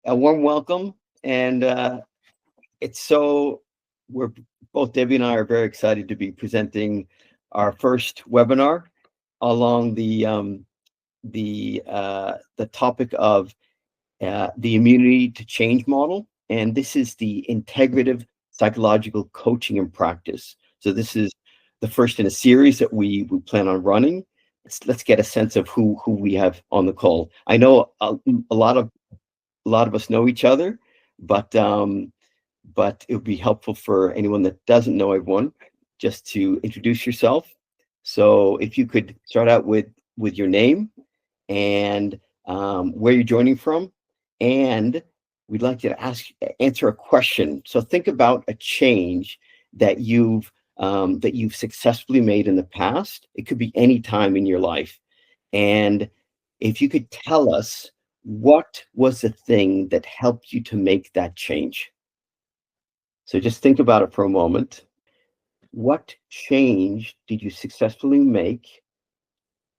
a warm welcome. And we're both, Debbie and I are very excited to be presenting our first webinar along the topic of the immunity to change model. And this is the integrative psychological coaching and practice. So this is the first in a series that we plan on running. Let's get a sense of who we have on the call. I know a lot of us know each other, but it would be helpful for anyone that doesn't know everyone just to introduce yourself. So if you could start out with your name and where you're joining from, and we'd like you to answer a question. So think about a change that you've successfully made in the past. It could be any time in your life. And if you could tell us what was the thing that helped you to make that change. So just think about it for a moment. What change did you successfully make?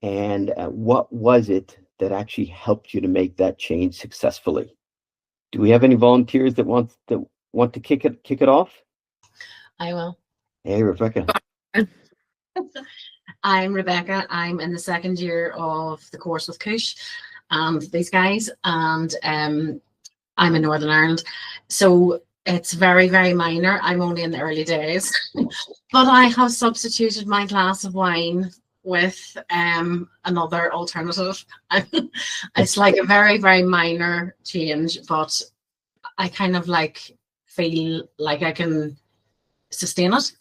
And what was it that actually helped you to make that change successfully? Do we have any volunteers that want to kick it off? I will. Hey, Rebecca. I'm Rebecca. I'm in the second year of the course with Kush and these guys, and I'm in Northern Ireland. So it's very, very minor. I'm only in the early days, but I have substituted my glass of wine with another alternative. It's like a very, very minor change, but I kind of feel like I can sustain it.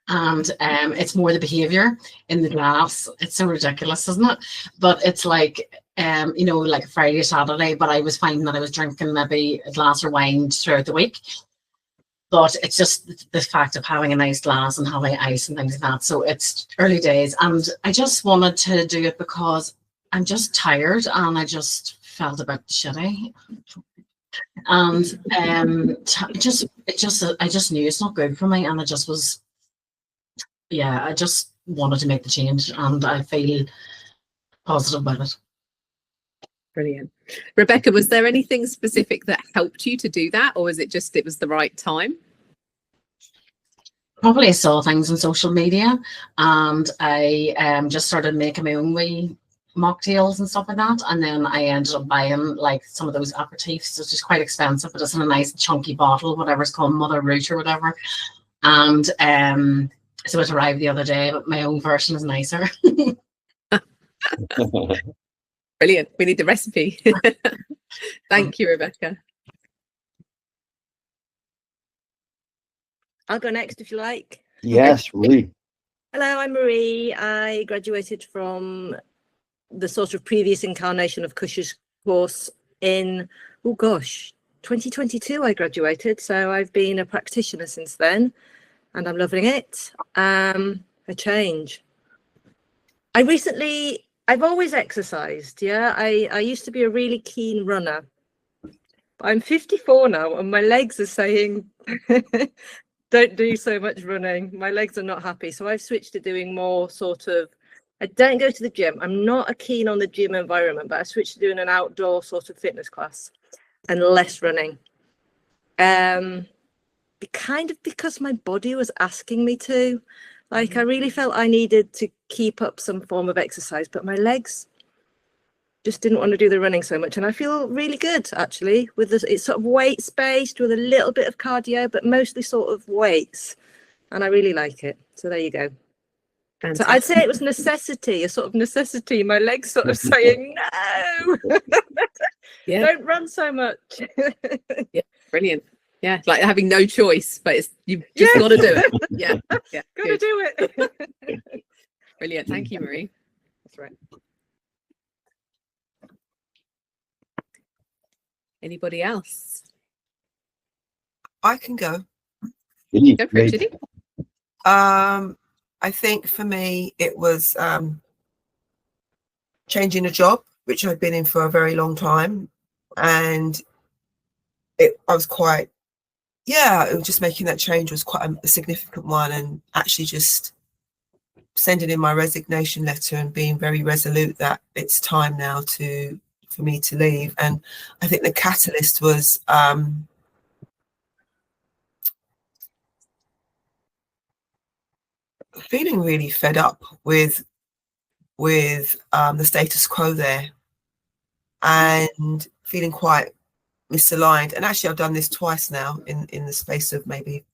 And it's more the behavior in the glass. It's so ridiculous, isn't it? But it's like like a Friday, Saturday, but I was finding that I was drinking maybe a glass of wine throughout the week. But it's just the fact of having a nice glass and having ice and things like that. So it's early days. And I just wanted to do it because I'm just tired and I just felt a bit shitty. And I just knew it's not good for me. And I just wanted to make the change, and I feel positive about it. Brilliant. Rebecca, was there anything specific that helped you to do that, or was it just it was the right time? Probably I saw things on social media, and I just started making my own wee mocktails and stuff like that, and then I ended up buying some of those aperitifs, which is quite expensive, but it's in a nice chunky bottle, whatever it's called, Mother Root or whatever. And so it arrived the other day, but my own version is nicer. Brilliant. We need the recipe. Thank you, Rebecca. I'll go next if you like. Yes, Marie. Hello, I'm Marie. I graduated from the sort of previous incarnation of Kush's course in, 2022 I graduated. So I've been a practitioner since then, and I'm loving it. A change. I've always exercised, yeah. I used to be a really keen runner. But I'm 54 now and my legs are saying, don't do so much running. My legs are not happy. So I've switched to doing more I don't go to the gym. I'm not keen on the gym environment, but I switched to doing an outdoor sort of fitness class and less running. Kind of because my body was asking me to. I really felt I needed to keep up some form of exercise, but my legs just didn't want to do the running so much. And I feel really good, actually, with this. It's sort of weights-based with a little bit of cardio, but mostly sort of weights. And I really like it. So there you go. Fantastic. So I'd say it was a sort of necessity. My legs sort of saying, no, don't run so much. Yeah, brilliant. Yeah, like having no choice, but you've just got to do it. Yeah, got to do it. Brilliant. Thank you, Marie. That's right. Anybody else? I can go. Go for it, Judy. I think for me, it was changing a job, which I'd been in for a very long time. And it was just making that change was quite a significant one, and actually just sending in my resignation letter and being very resolute that it's time now to for me to leave. And I think the catalyst was feeling really fed up with the status quo there, and feeling quite misaligned. And actually I've done this twice now in the space of maybe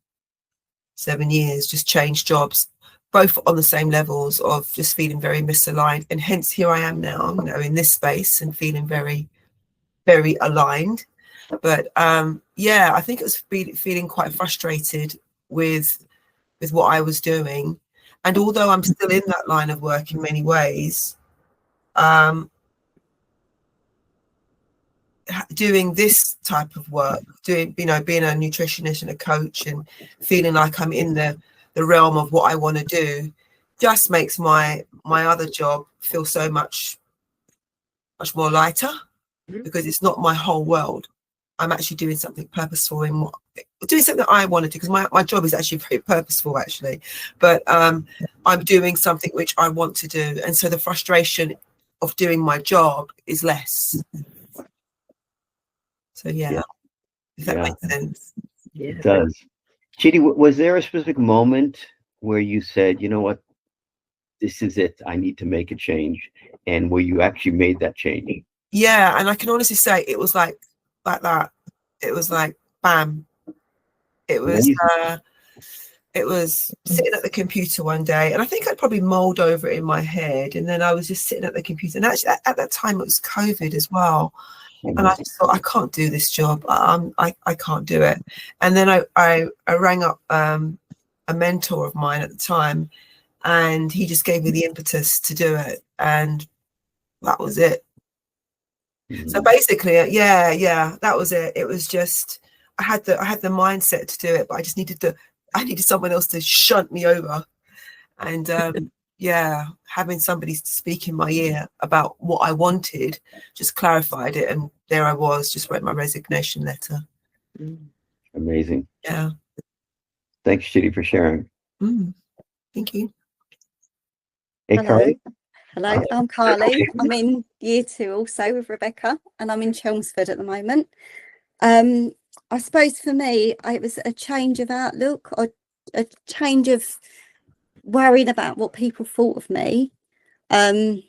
7 years, just changed jobs, both on the same levels of just feeling very misaligned. And hence here I am now, you know, in this space and feeling very, very aligned. But yeah, I think it was feeling quite frustrated with what I was doing. And although I'm still in that line of work in many ways, doing this type of work, doing, you know, being a nutritionist and a coach and feeling like I'm in the realm of what I want to do, just makes my other job feel so much more lighter, because it's not my whole world. I'm actually doing something purposeful doing something that I want to do, because my job is actually very purposeful actually, but I'm doing something which I want to do, and so the frustration of doing my job is less. So yeah. If that makes sense. Yeah. It does. Chidi, was there a specific moment where you said, you know what, this is it, I need to make a change, and where you actually made that change? Yeah, and I can honestly say it was like that. It was like bam. It was sitting at the computer one day, and I think I'd probably mulled over it in my head, and then I was just sitting at the computer, and actually at that time it was COVID as well, and I just thought, I can't do this job. I can't do it. And then I rang up a mentor of mine at the time, and he just gave me the impetus to do it, and that was it. So basically, yeah, that was it. It was just, I had the mindset to do it, but I just needed someone else to shunt me over. And yeah, having somebody speak in my ear about what I wanted just clarified it, and there I was, just wrote my resignation letter. Amazing. Yeah. Thanks, Chidi, for sharing. Thank you. Hey, Hello. Carly. Hello, I'm Carly. I'm in year 2 also with Rebecca, and I'm in Chelmsford at the moment. I suppose for me, it was a change of outlook, or a change of worrying about what people thought of me. And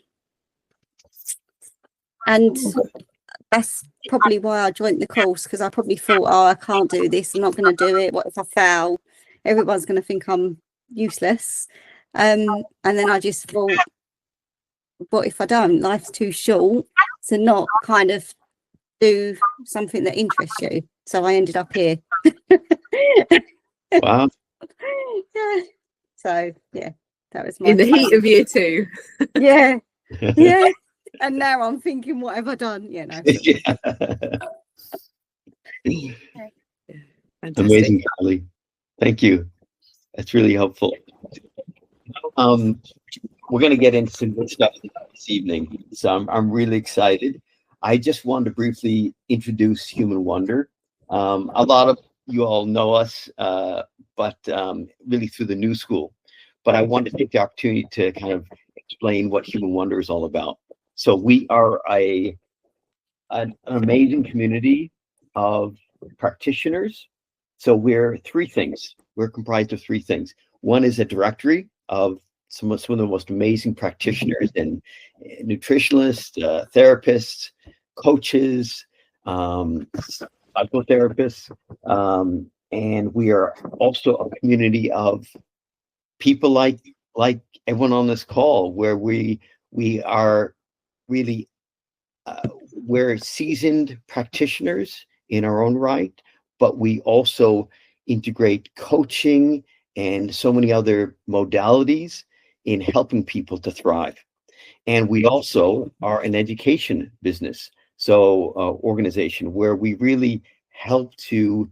that's probably why I joined the course, because I probably thought, oh, I can't do this, I'm not going to do it. What if I fail? Everyone's going to think I'm useless. And then I just thought, what if I don't? Life's too short to not kind of do something that interests you. So I ended up here. Wow. Yeah. So yeah, that was my In the heat of year 2. yeah. Yeah. And now I'm thinking, what have I done? You know. Fantastic. Amazing, Carly. Thank you. That's really helpful. We're going to get into some good stuff this evening, so I'm really excited. I just wanted to briefly introduce Human Wonder. A lot of you all know us, but really through the new school. But I wanted to take the opportunity to kind of explain what Human Wonder is all about. So we are an amazing community of practitioners. So we're 3 things. We're comprised of 3 things. One is a directory of some of the most amazing practitioners and nutritionists, therapists, coaches, psychotherapists, and we are also a community of people like everyone on this call, where we are really we're seasoned practitioners in our own right, but we also integrate coaching and so many other modalities in helping people to thrive. And we also are an education business, so organization where we really help to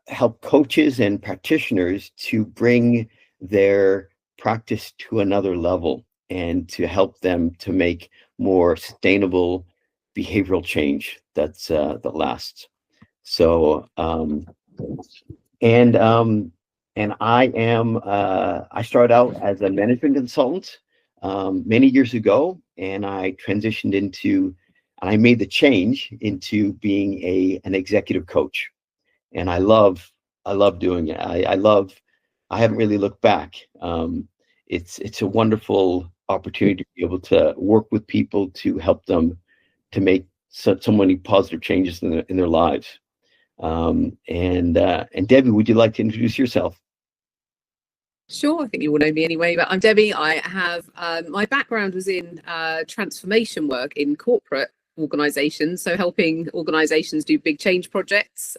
help coaches and practitioners to bring their practice to another level and to help them to make more sustainable behavioral change that lasts. So and I started out as a management consultant many years ago, and I transitioned into, and I made the change into being an executive coach. And I love doing it. I haven't really looked back. It's a wonderful opportunity to be able to work with people to help them to make so many positive changes in their lives. And Debbie, would you like to introduce yourself? Sure, I think you all know me anyway, but I'm Debbie. I have my background was in transformation work in corporate organizations, so helping organizations do big change projects,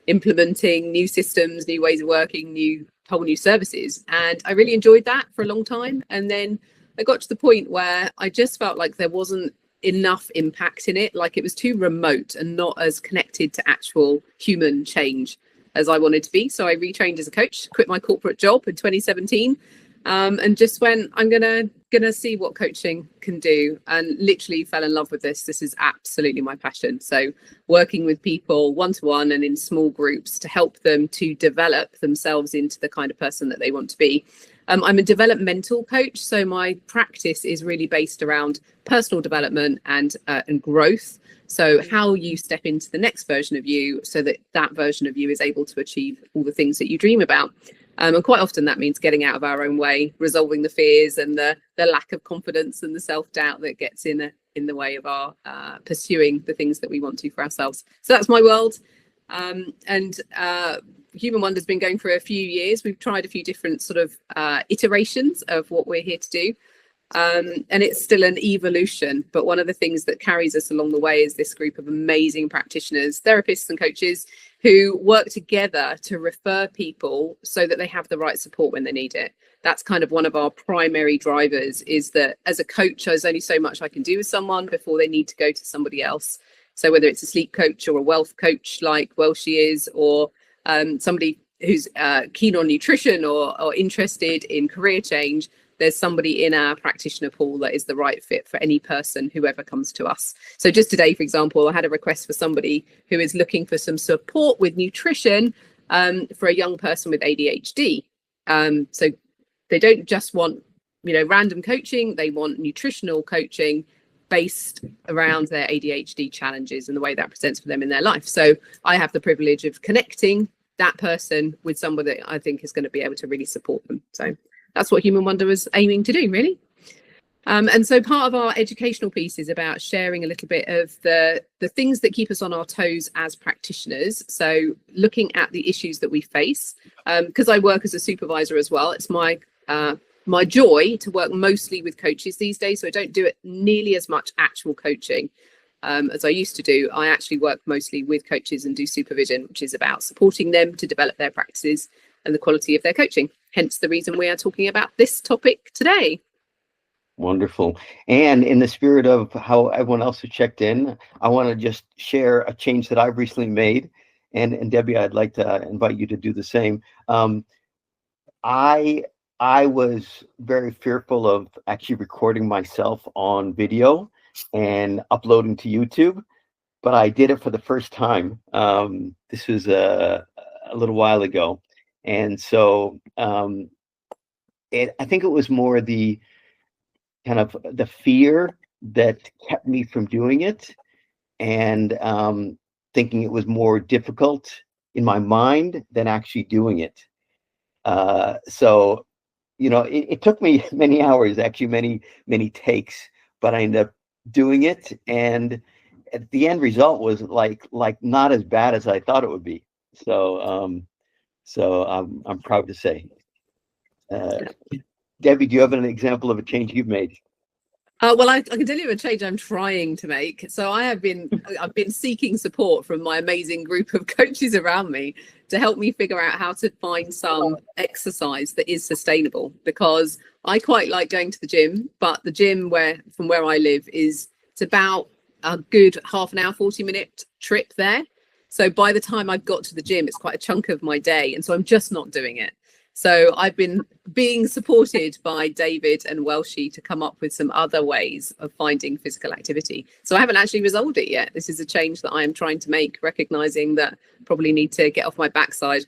implementing new systems, new ways of working, whole new services. And I really enjoyed that for a long time. And then I got to the point where I just felt like there wasn't enough impact in it, like it was too remote and not as connected to actual human change as I wanted to be. So I retrained as a coach, quit my corporate job in 2017, and just went, I'm gonna see what coaching can do, and literally fell in love with this. This is absolutely my passion. So working with people one-to-one and in small groups to help them to develop themselves into the kind of person that they want to be. I'm a developmental coach, so my practice is really based around personal development and growth. So how you step into the next version of you so that that version of you is able to achieve all the things that you dream about. And quite often that means getting out of our own way, resolving the fears and the lack of confidence and the self-doubt that gets in the way of our pursuing the things that we want to for ourselves. So that's my world. Human Wonder's been going for a few years. We've tried a few different sort of iterations of what we're here to do. And it's still an evolution, but one of the things that carries us along the way is this group of amazing practitioners, therapists and coaches who work together to refer people so that they have the right support when they need it. That's kind of one of our primary drivers, is that as a coach, there's only so much I can do with someone before they need to go to somebody else. So whether it's a sleep coach or a wealth coach like Welshie is, or somebody who's keen on nutrition or interested in career change, there's somebody in our practitioner pool that is the right fit for any person, whoever comes to us. So just today, for example, I had a request for somebody who is looking for some support with nutrition for a young person with ADHD. So they don't just want, random coaching, they want nutritional coaching based around their ADHD challenges and the way that presents for them in their life. So I have the privilege of connecting that person with somebody that I think is going to be able to really support them. So that's what Human Wonder was aiming to do, really. And so part of our educational piece is about sharing a little bit of the things that keep us on our toes as practitioners. So looking at the issues that we face, because I work as a supervisor as well. It's my joy to work mostly with coaches these days. So I don't do it nearly as much actual coaching as I used to do. I actually work mostly with coaches and do supervision, which is about supporting them to develop their practices and the quality of their coaching. Hence the reason we are talking about this topic today. Wonderful. And in the spirit of how everyone else has checked in, I want to just share a change that I've recently made. And Debbie, I'd like to invite you to do the same. I was very fearful of actually recording myself on video and uploading to YouTube, but I did it for the first time. This was a little while ago. And so I think it was more the kind of the fear that kept me from doing it, and thinking it was more difficult in my mind than actually doing it. So, it took me many hours, actually many takes, but I ended up doing it. And the end result was like not as bad as I thought it would be. So I'm proud to say. Debbie, do you have an example of a change you've made? Well, I can tell you a change I'm trying to make. So I've been seeking support from my amazing group of coaches around me to help me figure out how to find some exercise that is sustainable, because I quite like going to the gym, but the gym from where I live it's about a good half an hour, 40-minute trip there. So by the time I've got to the gym, it's quite a chunk of my day. And so I'm just not doing it. So I've been being supported by David and Welshie to come up with some other ways of finding physical activity. So I haven't actually resolved it yet. This is a change that I am trying to make, recognizing that I probably need to get off my backside.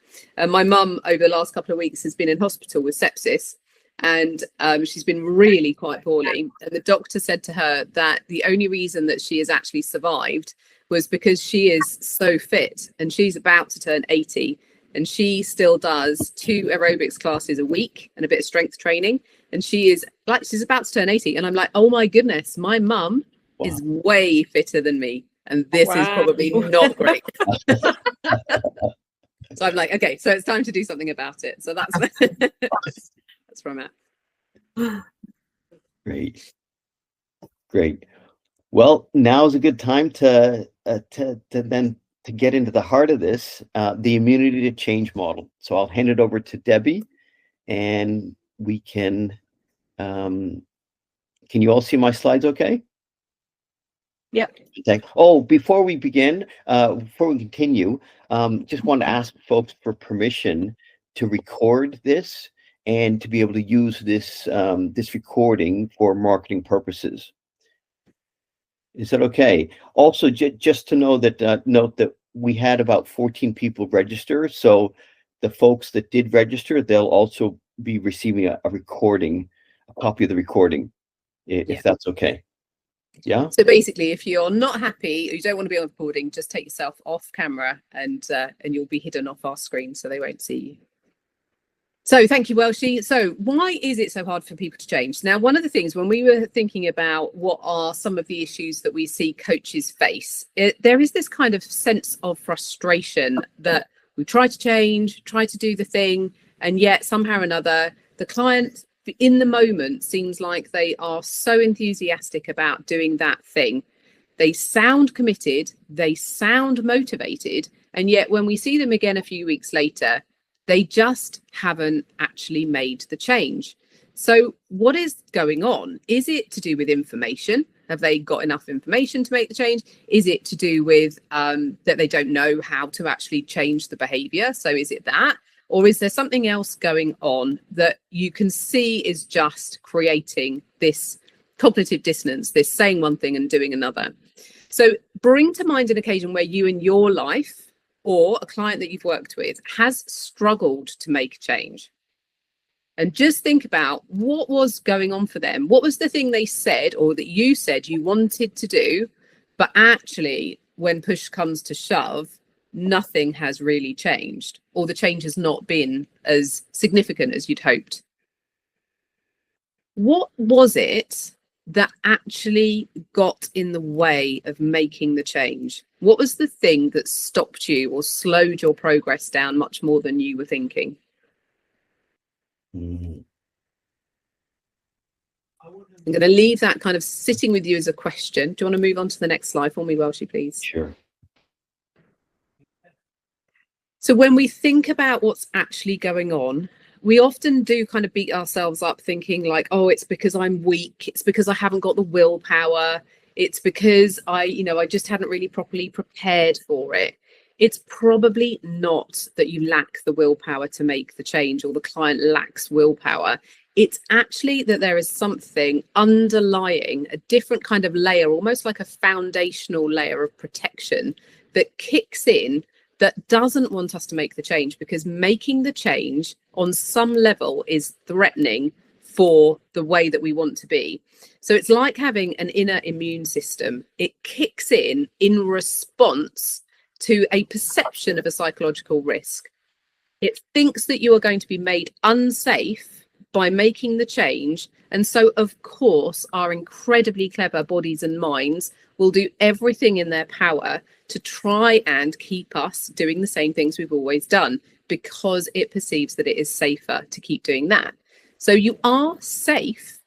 My mum over the last couple of weeks has been in hospital with sepsis. and she's been really quite poorly. And the doctor said to her that the only reason that she has actually survived was because she is so fit, and she's about to turn 80, and she still does 2 aerobics classes a week and a bit of strength training. And she's about to turn 80. And I'm like, oh my goodness, my mum is way fitter than me. And this is probably not great. So I'm like, okay, so it's time to do something about it. So that's that's where I'm at. Great. Well, now is a good time to get into the heart of this, the immunity to change model. So I'll hand it over to Debbie, and we can you all see my slides okay? Yep. Oh, before we begin, before we continue, just want to ask folks for permission to record this and to be able to use this this recording for marketing purposes. Is that okay? Also, just to know that note that we had about 14 people register, so the folks that did register, they'll also be receiving a recording, a copy of the recording, if that's okay. Yeah. So basically, if you're not happy, or you don't want to be on recording, just take yourself off camera, and you'll be hidden off our screen, so they won't see you. So thank you, Welshie. So why is it so hard for people to change? Now, one of the things when we were thinking about what are some of the issues that we see coaches face, there is this kind of sense of frustration that we try to change, try to do the thing, and yet somehow or another, the client in the moment seems like they are so enthusiastic about doing that thing. They sound committed, they sound motivated, and yet when we see them again a few weeks later, they just haven't actually made the change. So what is going on? Is it to do with information? Have they got enough information to make the change? Is it to do with that they don't know how to actually change the behavior? So is it that? Or is there something else going on that you can see is just creating this cognitive dissonance, this saying one thing and doing another? So bring to mind an occasion where you in your life or a client that you've worked with has struggled to make change. And just think about what was going on for them. What was the thing they said or that you said you wanted to do, but actually when push comes to shove, nothing has really changed, or the change has not been as significant as you'd hoped. What was it that actually got in the way of making the change? What was the thing that stopped you or slowed your progress down much more than you were thinking? I'm going to leave that kind of sitting with you as a question. Do you want to move on to the next slide for me, Welshie, please? Sure. So when we think about what's actually going on, we often do kind of beat ourselves up thinking like, oh, it's because I'm weak. It's because I haven't got the willpower. It's because I just hadn't really properly prepared for it. It's probably not that you lack the willpower to make the change or the client lacks willpower. It's actually that there is something underlying, a different kind of layer, almost like a foundational layer of protection that kicks in that doesn't want us to make the change, because making the change on some level is threatening for the way that we want to be. So it's like having an inner immune system. It kicks in response to a perception of a psychological risk. It thinks that you are going to be made unsafe by making the change. And so, of course, our incredibly clever bodies and minds will do everything in their power to try and keep us doing the same things we've always done, because it perceives that it is safer to keep doing that. So you are safe,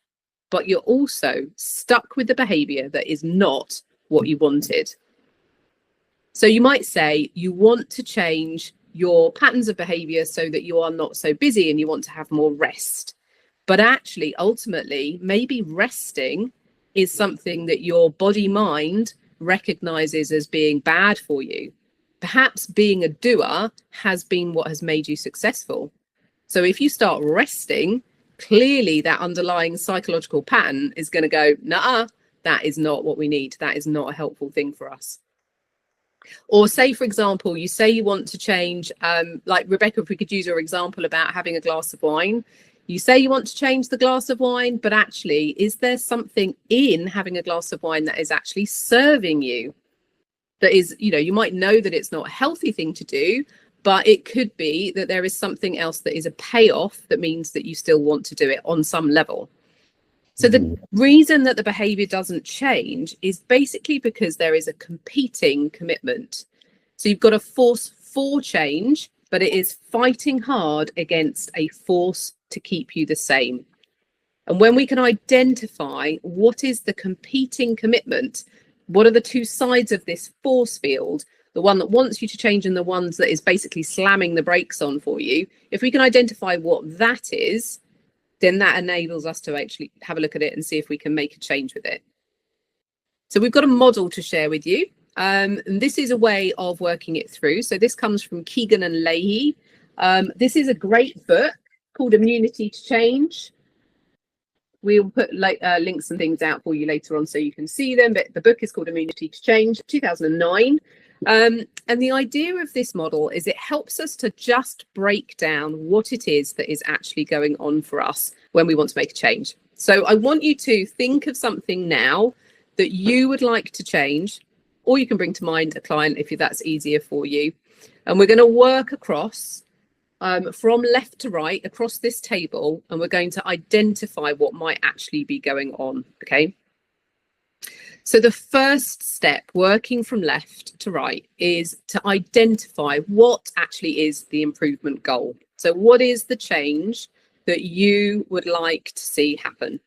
but you're also stuck with the behavior that is not what you wanted. So you might say you want to change your patterns of behavior so that you are not so busy and you want to have more rest. But actually, ultimately, maybe resting is something that your body mind recognizes as being bad for you. Perhaps being a doer has been what has made you successful. So if you start resting, clearly that underlying psychological pattern is going to go, nah, that is not what we need. That is not a helpful thing for us. Or say, for example, you say you want to change, like Rebecca, if we could use your example about having a glass of wine. You say you want to change the glass of wine, but actually, is there something in having a glass of wine that is actually serving you? That is, you might know that it's not a healthy thing to do, but it could be that there is something else that is a payoff that means that you still want to do it on some level. So the reason that the behavior doesn't change is basically because there is a competing commitment. So you've got a force for change, but it is fighting hard against a force to keep you the same. And when we can identify what is the competing commitment, what are the two sides of this force field, the one that wants you to change and the ones that is basically slamming the brakes on for you, if we can identify what that is, then that enables us to actually have a look at it and see if we can make a change with it. So we've got a model to share with you. And this is a way of working it through. So this comes from Kegan and Lahey. This is a great book called Immunity to Change. We'll put links and things out for you later on so you can see them. But the book is called Immunity to Change, 2009. And the idea of this model is it helps us to just break down what it is that is actually going on for us when we want to make a change. So I want you to think of something now that you would like to change, or you can bring to mind a client if that's easier for you. And we're going to work across from left to right across this table, and we're going to identify what might actually be going on. Okay. So the first step, working from left to right, is to identify what actually is the improvement goal. So what is the change that you would like to see happen?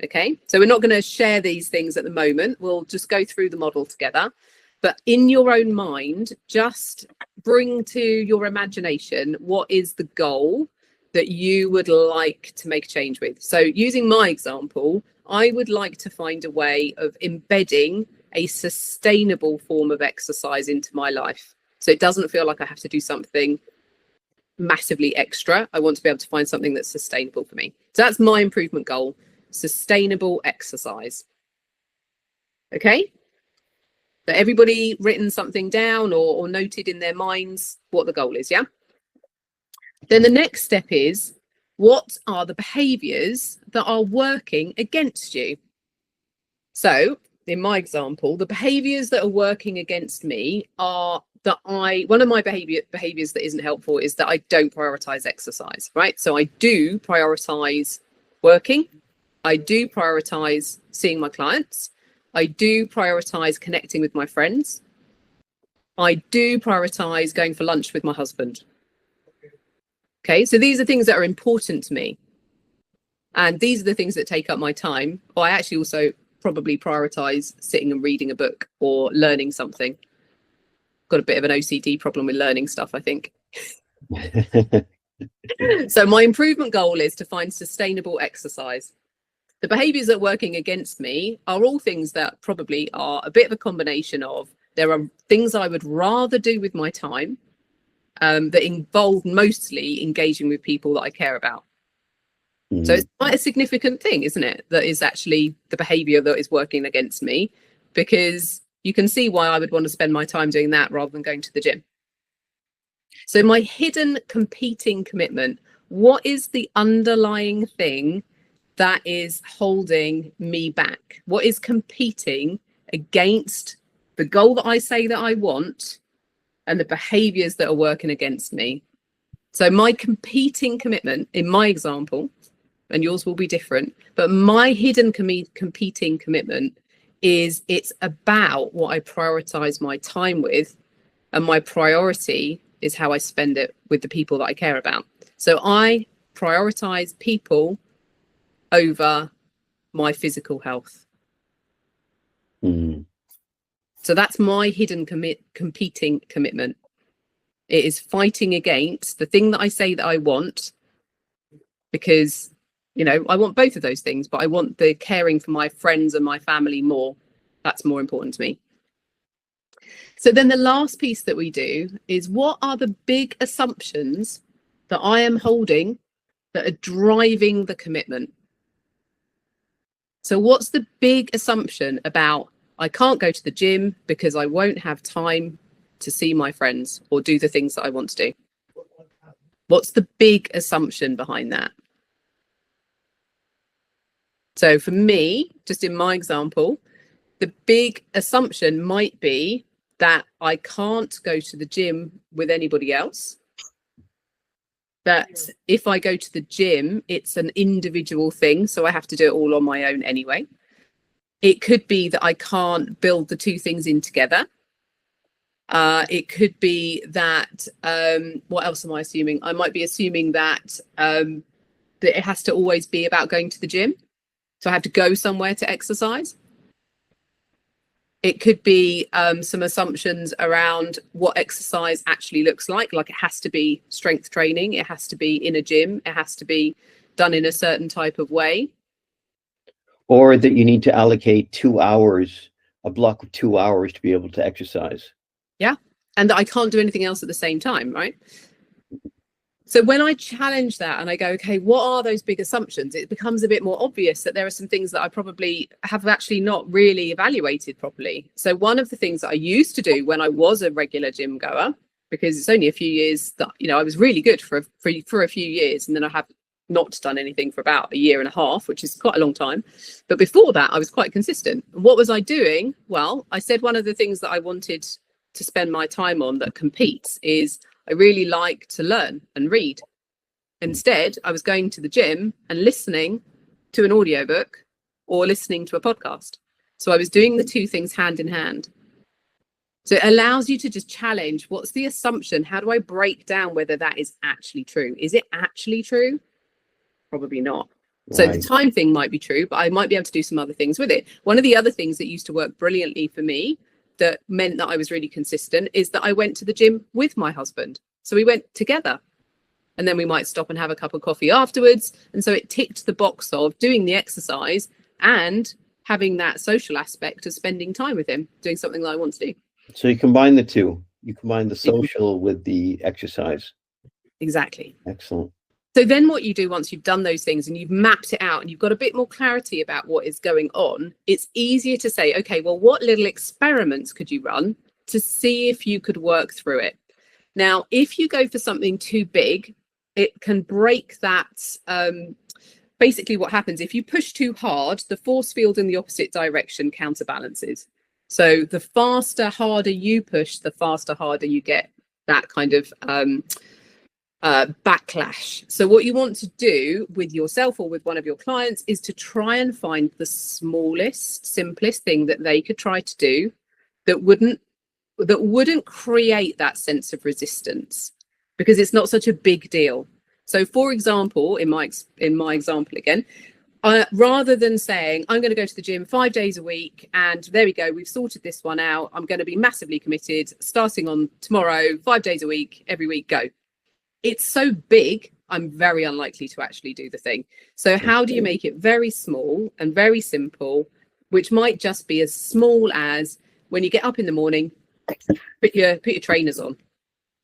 Okay, so we're not going to share these things at the moment. We'll just go through the model together. But in your own mind, just bring to your imagination what is the goal that you would like to make a change with. So using my example, I would like to find a way of embedding a sustainable form of exercise into my life. So it doesn't feel like I have to do something massively extra. I want to be able to find something that's sustainable for me. So that's my improvement goal, sustainable exercise. Okay. So everybody written something down or noted in their minds what the goal is, yeah? Then the next step is, what are the behaviors that are working against you? So in my example, the behaviors that are working against me are that one of my behaviors that isn't helpful is that I don't prioritize exercise, right? So I do prioritize working. I do prioritize seeing my clients. I do prioritize connecting with my friends. I do prioritize going for lunch with my husband. Okay, so these are things that are important to me. And these are the things that take up my time. Or I actually also probably prioritize sitting and reading a book or learning something. Got a bit of an OCD problem with learning stuff, I think. So my improvement goal is to find sustainable exercise. The behaviors that are working against me are all things that probably are a bit of a combination of, there are things I would rather do with my time that involve mostly engaging with people that I care about. So it's quite a significant thing, isn't it? That is actually the behavior that is working against me, because you can see why I would want to spend my time doing that rather than going to the gym. So my hidden competing commitment, what is the underlying thing that is holding me back? What is competing against the goal that I say that I want and the behaviors that are working against me? So my competing commitment in my example, and yours will be different, but my hidden competing commitment is it's about what I prioritize my time with, and my priority is how I spend it with the people that I care about. So I prioritize people over my physical health. So that's my hidden competing commitment. It is fighting against the thing that I say that I want, because, you know, I want both of those things, but I want the caring for my friends and my family more. That's more important to me. So then the last piece that we do is, what are the big assumptions that I am holding that are driving the commitment? So what's the big assumption about, I can't go to the gym because I won't have time to see my friends or do the things that I want to do? What's the big assumption behind that? So for me, just in my example, the big assumption might be that I can't go to the gym with anybody else. That if I go to the gym, it's an individual thing, so I have to do it all on my own anyway. It could be that I can't build the two things in together. It could be that, what else am I assuming? I might be assuming that that it has to always be about going to the gym. So I have to go somewhere to exercise. It could be some assumptions around what exercise actually looks like it has to be strength training, it has to be in a gym, it has to be done in a certain type of way. Or that you need to allocate 2 hours, a block of 2 hours to be able to exercise. Yeah, and that I can't do anything else at the same time, right? So when I challenge that and I go, okay, what are those big assumptions? It becomes a bit more obvious that there are some things that I probably have actually not really evaluated properly. So one of the things that I used to do when I was a regular gym goer, because it's only a few years that, you know, I was really good for a few years, and then I have not done anything for about a year and a half, which is quite a long time. But before that, I was quite consistent. What was I doing? Well, I said one of the things that I wanted to spend my time on that competes is I really like to learn and read. Instead, I was going to the gym and listening to an audiobook or listening to a podcast. So I was doing the two things hand in hand. So it allows you to just challenge, what's the assumption? How do I break down whether that is actually true? Is it actually true? Probably not. So the time thing might be true, but I might be able to do some other things with it. One of the other things that used to work brilliantly for me that meant that I was really consistent is that I went to the gym with my husband. So we went together, and then we might stop and have a cup of coffee afterwards. And so it ticked the box of doing the exercise and having that social aspect of spending time with him, doing something that I want to do. So you combine the two. You combine the social with the exercise. Exactly. Excellent. So then what you do once you've done those things and you've mapped it out and you've got a bit more clarity about what is going on, it's easier to say, okay, well, what little experiments could you run to see if you could work through it? Now, if you go for something too big, it can break that. Basically what happens, if you push too hard, the force field in the opposite direction counterbalances. So the faster, harder you push, the faster, harder you get that kind of backlash. So what you want to do with yourself or with one of your clients is to try and find the smallest, simplest thing that they could try to do that wouldn't create that sense of resistance, because it's not such a big deal. So for example, in my example again, rather than saying I'm going to go to the gym 5 days a week and there we go, we've sorted this one out, I'm going to be massively committed starting on tomorrow, 5 days a week, every week, go. It's so big, I'm very unlikely to actually do the thing. So how do you make it very small and very simple, which might just be as small as when you get up in the morning, put your trainers on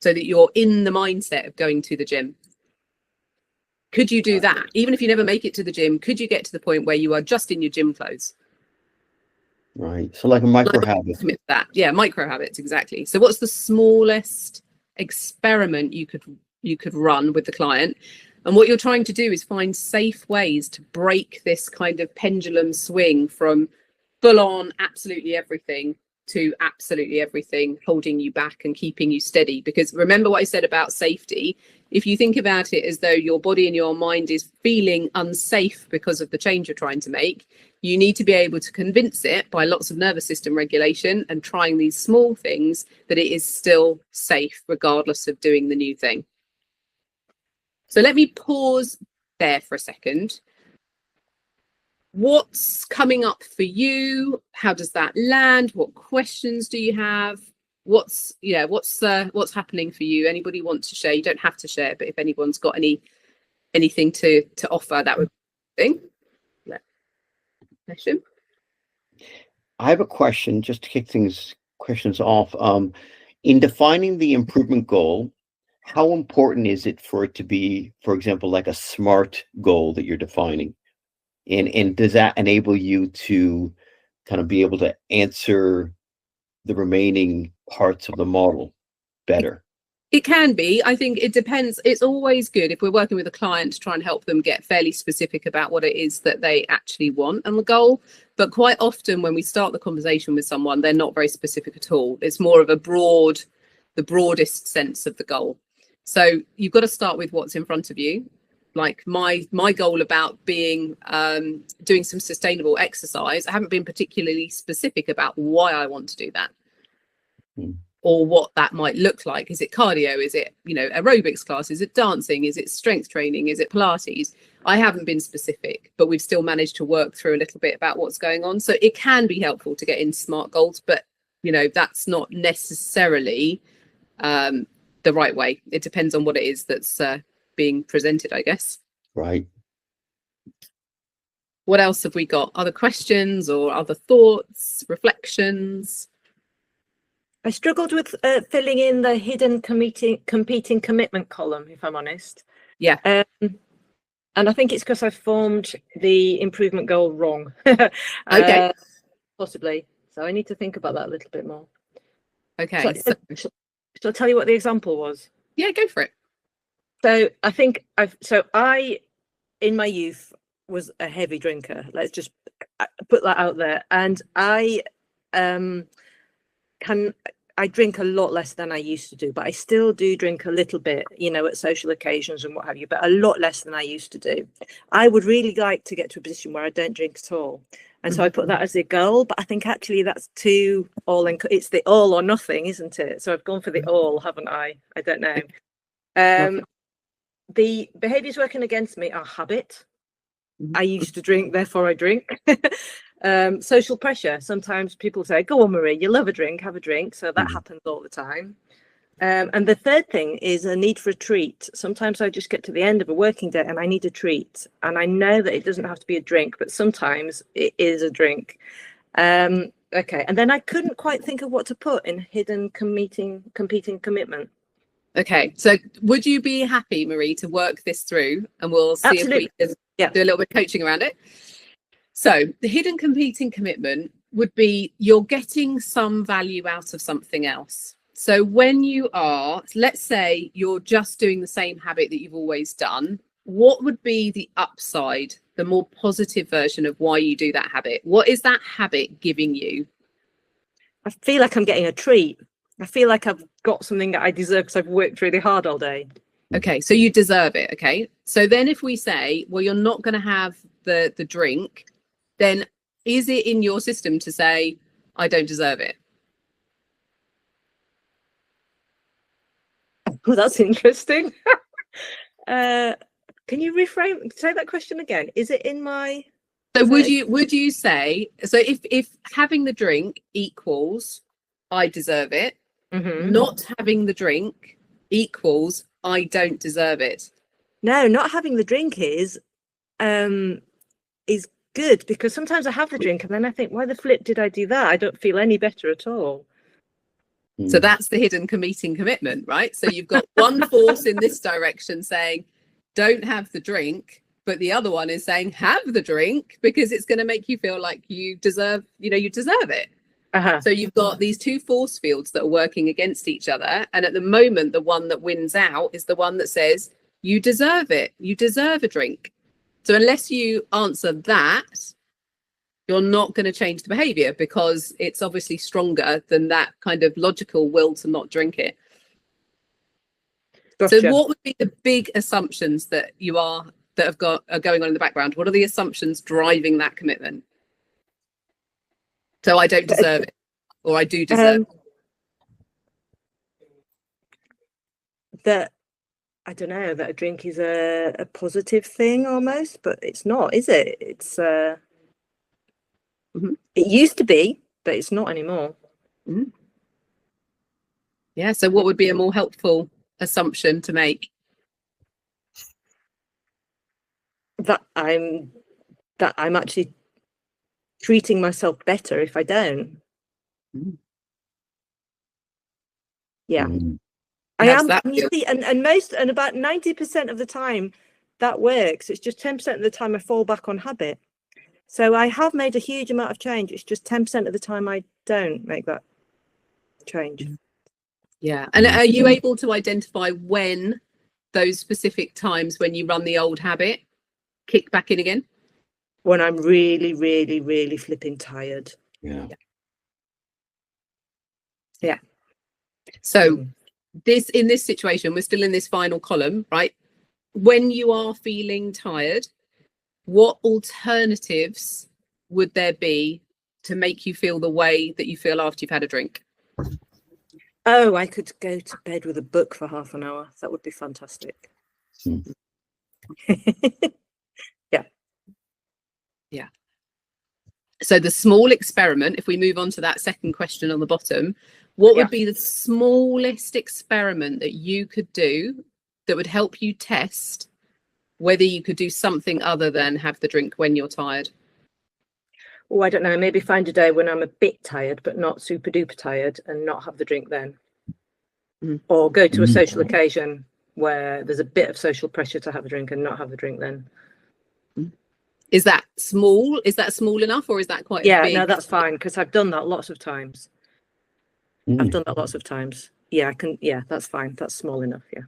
so that you're in the mindset of going to the gym. Could you do that? Even if you never make it to the gym, could you get to the point where you are just in your gym clothes? Right. So like a micro habit. That. Yeah, micro habits, exactly. So what's the smallest experiment you could run with the client? And what you're trying to do is find safe ways to break this kind of pendulum swing from full on absolutely everything to absolutely everything holding you back and keeping you steady. Because remember what I said about safety. If you think about it as though your body and your mind is feeling unsafe because of the change you're trying to make, you need to be able to convince it by lots of nervous system regulation and trying these small things that it is still safe regardless of doing the new thing. So let me pause there for a second. What's coming up for you? How does that land? What questions do you have? What's happening for you? Anybody want to share? You don't have to share, but if anyone's got anything to offer, that would be a thing. I have a question just to kick questions off. In defining the improvement goal, how important is it for it to be, for example, like a SMART goal that you're defining? And does that enable you to kind of be able to answer the remaining parts of the model better? It can be. I think it depends. It's always good if we're working with a client to try and help them get fairly specific about what it is that they actually want and the goal. But quite often when we start the conversation with someone, they're not very specific at all. It's more of the broadest sense of the goal. So you've got to start with what's in front of you. Like my goal about being doing some sustainable exercise, I haven't been particularly specific about why I want to do that. Or what that might look like. Is it cardio? Is it, aerobics class? Is it dancing? Is it strength training? Is it Pilates? I haven't been specific, but we've still managed to work through a little bit about what's going on. So it can be helpful to get into SMART goals, but that's not necessarily the right way. It depends on what it is that's being presented, I guess. Right. What else have we got? Other questions or other thoughts, reflections? I struggled with filling in the hidden competing commitment column, if I'm honest. Yeah. And I think it's because I formed the improvement goal wrong. Okay. Possibly. So I need to think about that a little bit more. Okay. Shall I tell you what the example was? Yeah, go for it. So I think I, in my youth, was a heavy drinker. Let's just put that out there. And I drink a lot less than I used to do, but I still do drink a little bit, at social occasions and what have you, but a lot less than I used to do. I would really like to get to a position where I don't drink at all. And so I put that as a goal, but I think actually that's too it's the all or nothing, isn't it? So I've gone for the all, haven't I? I don't know. The behaviors working against me are habit. I used to drink, therefore I drink. Social pressure. Sometimes people say, go on, Marie, you love a drink, have a drink. So that happens all the time. And the third thing is a need for a treat. Sometimes I just get to the end of a working day and I need a treat. And I know that it doesn't have to be a drink, but sometimes it is a drink. Okay. And then I couldn't quite think of what to put in hidden competing commitment. Okay. So would you be happy, Marie, to work this through and we'll see Absolutely. if we can do a little bit of coaching around it? So the hidden competing commitment would be you're getting some value out of something else. So when you are, let's say you're just doing the same habit that you've always done, what would be the upside, the more positive version of why you do that habit? What is that habit giving you? I feel like I'm getting a treat. I feel like I've got something that I deserve because I've worked really hard all day. Okay, so you deserve it. Okay, so then if we say, well, you're not going to have the drink, then is it in your system to say, I don't deserve it? Well, that's interesting. Can you say that question again? Is it in my... So would you say, so if having the drink equals I deserve it, not having the drink equals I don't deserve it? No, not having the drink is good, because sometimes I have the drink and then I think, why the flip did I do that? I don't feel any better at all. So that's the hidden competing commitment, right? So you've got one force in this direction saying, don't have the drink, but the other one is saying, have the drink, because it's going to make you feel like you deserve it. So you've got these two force fields that are working against each other. And at the moment, the one that wins out is the one that says, you deserve it. You deserve a drink. So unless you answer that, you're not going to change the behavior, because it's obviously stronger than that kind of logical will to not drink it. Gotcha. So what would be the big assumptions that are going on in the background? What are the assumptions driving that commitment? So I don't deserve it, or I do deserve it. That, I don't know, that a drink is a positive thing almost, but it's not, is it? It's it used to be, but it's not anymore. Yeah. So what would be a more helpful assumption to make? That I'm actually treating myself better if I don't. Yeah. I am, and about 90% of the time that works. It's just 10% of the time I fall back on habit. So I have made a huge amount of change. It's just 10% of the time I don't make that change. Yeah. And are you able to identify when those specific times when you run the old habit kick back in again? When I'm really, really, really flipping tired. Yeah. Yeah. So in this situation, we're still in this final column, right? When you are feeling tired, what alternatives would there be to make you feel the way that you feel after you've had a drink? Oh, I could go to bed with a book for half an hour. That would be fantastic. Yeah. So the small experiment, if we move on to that second question on the bottom, what would be the smallest experiment that you could do that would help you test whether you could do something other than have the drink when you're tired? Oh, I don't know. Maybe find a day when I'm a bit tired, but not super duper tired, and not have the drink then. Or go to a social occasion where there's a bit of social pressure to have a drink and not have the drink then. Is that small? Is that small enough, or is that quite Yeah, big? no, that's fine, because I've done that lots of times. I've done that lots of times. Yeah, I can. Yeah, that's fine. That's small enough. Yeah.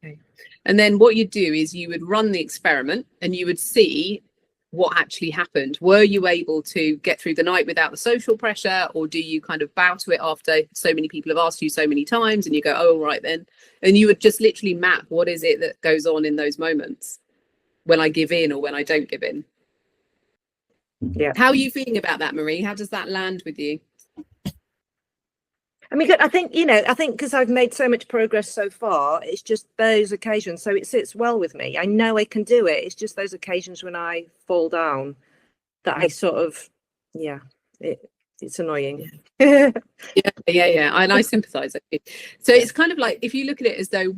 Okay. And then what you'd do is you would run the experiment and you would see what actually happened. Were you able to get through the night without the social pressure, or do you kind of bow to it after so many people have asked you so many times and you go, oh, right then? And you would just literally map what is it that goes on in those moments when I give in or when I don't give in. Yeah. How are you feeling about that, Marie? How does that land with you? I mean, I think because I've made so much progress so far, it's just those occasions. So it sits well with me. I know I can do it. It's just those occasions when I fall down that I sort of, it's annoying. Yeah. And I sympathize. So it's kind of like, if you look at it as though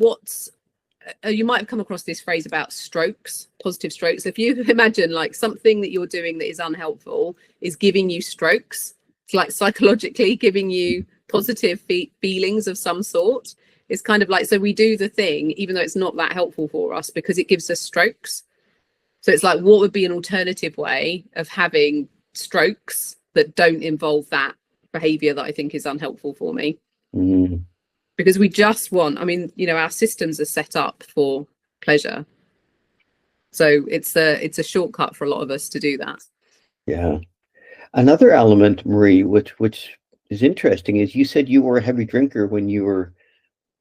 you might have come across this phrase about strokes, positive strokes. If you imagine like something that you're doing that is unhelpful is giving you strokes, it's like psychologically giving you positive feelings of some sort. It's kind of like, so we do the thing even though it's not that helpful for us because it gives us strokes. So it's like, what would be an alternative way of having strokes that don't involve that behavior that I think is unhelpful for me? Because we just want, I mean, our systems are set up for pleasure, so it's a shortcut for a lot of us to do that. Yeah. Another element, Marie, which is interesting, is you said you were a heavy drinker when you were,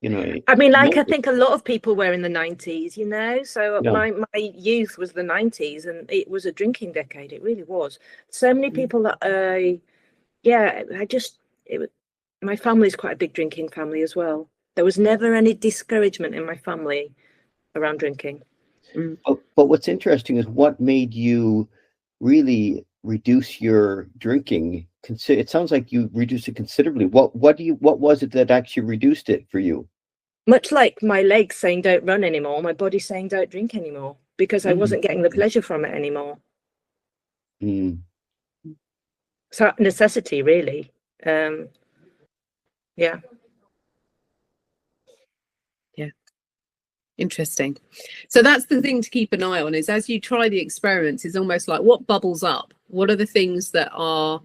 I mean, like, I think a lot of people were in the 90s, so my youth was the 90s, and it was a drinking decade. It really was. So many people that my family's quite a big drinking family as well. There was never any discouragement in my family around drinking. But what's interesting is what made you really reduce your drinking. It sounds like you reduced it considerably. What was it that actually reduced it for you? Much like my legs saying don't run anymore, my body saying don't drink anymore, because I wasn't getting the pleasure from it anymore. So necessity, really. Yeah. Interesting. So that's the thing to keep an eye on, is as you try the experiments, is almost like what bubbles up. What are the things that are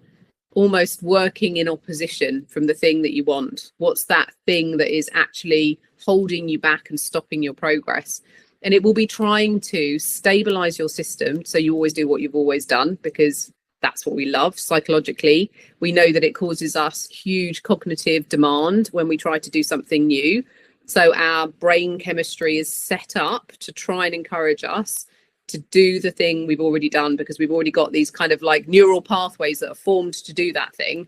almost working in opposition from the thing that you want? What's that thing that is actually holding you back and stopping your progress? And it will be trying to stabilize your system so you always do what you've always done, because that's what we love psychologically. We know that it causes us huge cognitive demand when we try to do something new. So our brain chemistry is set up to try and encourage us to do the thing we've already done, because we've already got these kind of like neural pathways that are formed to do that thing.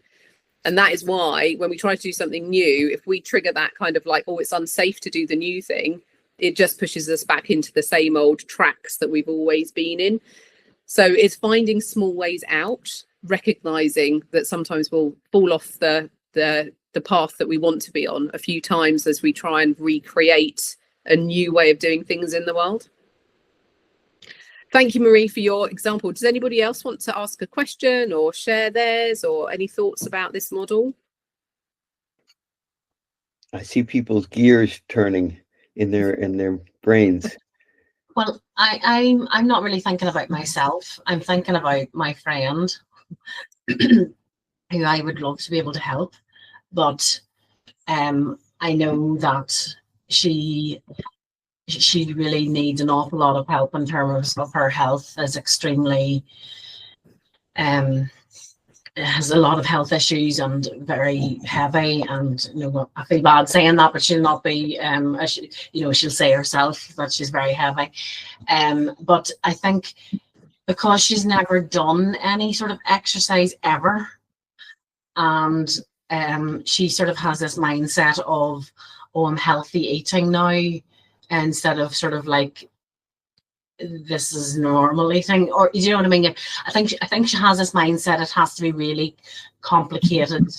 And that is why when we try to do something new, if we trigger that kind of like, oh, it's unsafe to do the new thing, it just pushes us back into the same old tracks that we've always been in. So it's finding small ways out, recognizing that sometimes we'll fall off the path that we want to be on a few times as we try and recreate a new way of doing things in the world. Thank you, Marie, for your example. Does anybody else want to ask a question or share theirs, or any thoughts about this model? I see people's gears turning in their brains. Well, I'm not really thinking about myself. I'm thinking about my friend who I would love to be able to help. But I know that she really needs an awful lot of help in terms of her health. Is extremely has a lot of health issues and very heavy, and I feel bad saying that, but she'll not be she'll say herself that she's very heavy, but I think because she's never done any sort of exercise ever, and she sort of has this mindset of, oh, I'm healthy eating now, instead of sort of like, this is normal eating, or you know what I mean? I think she has this mindset it has to be really complicated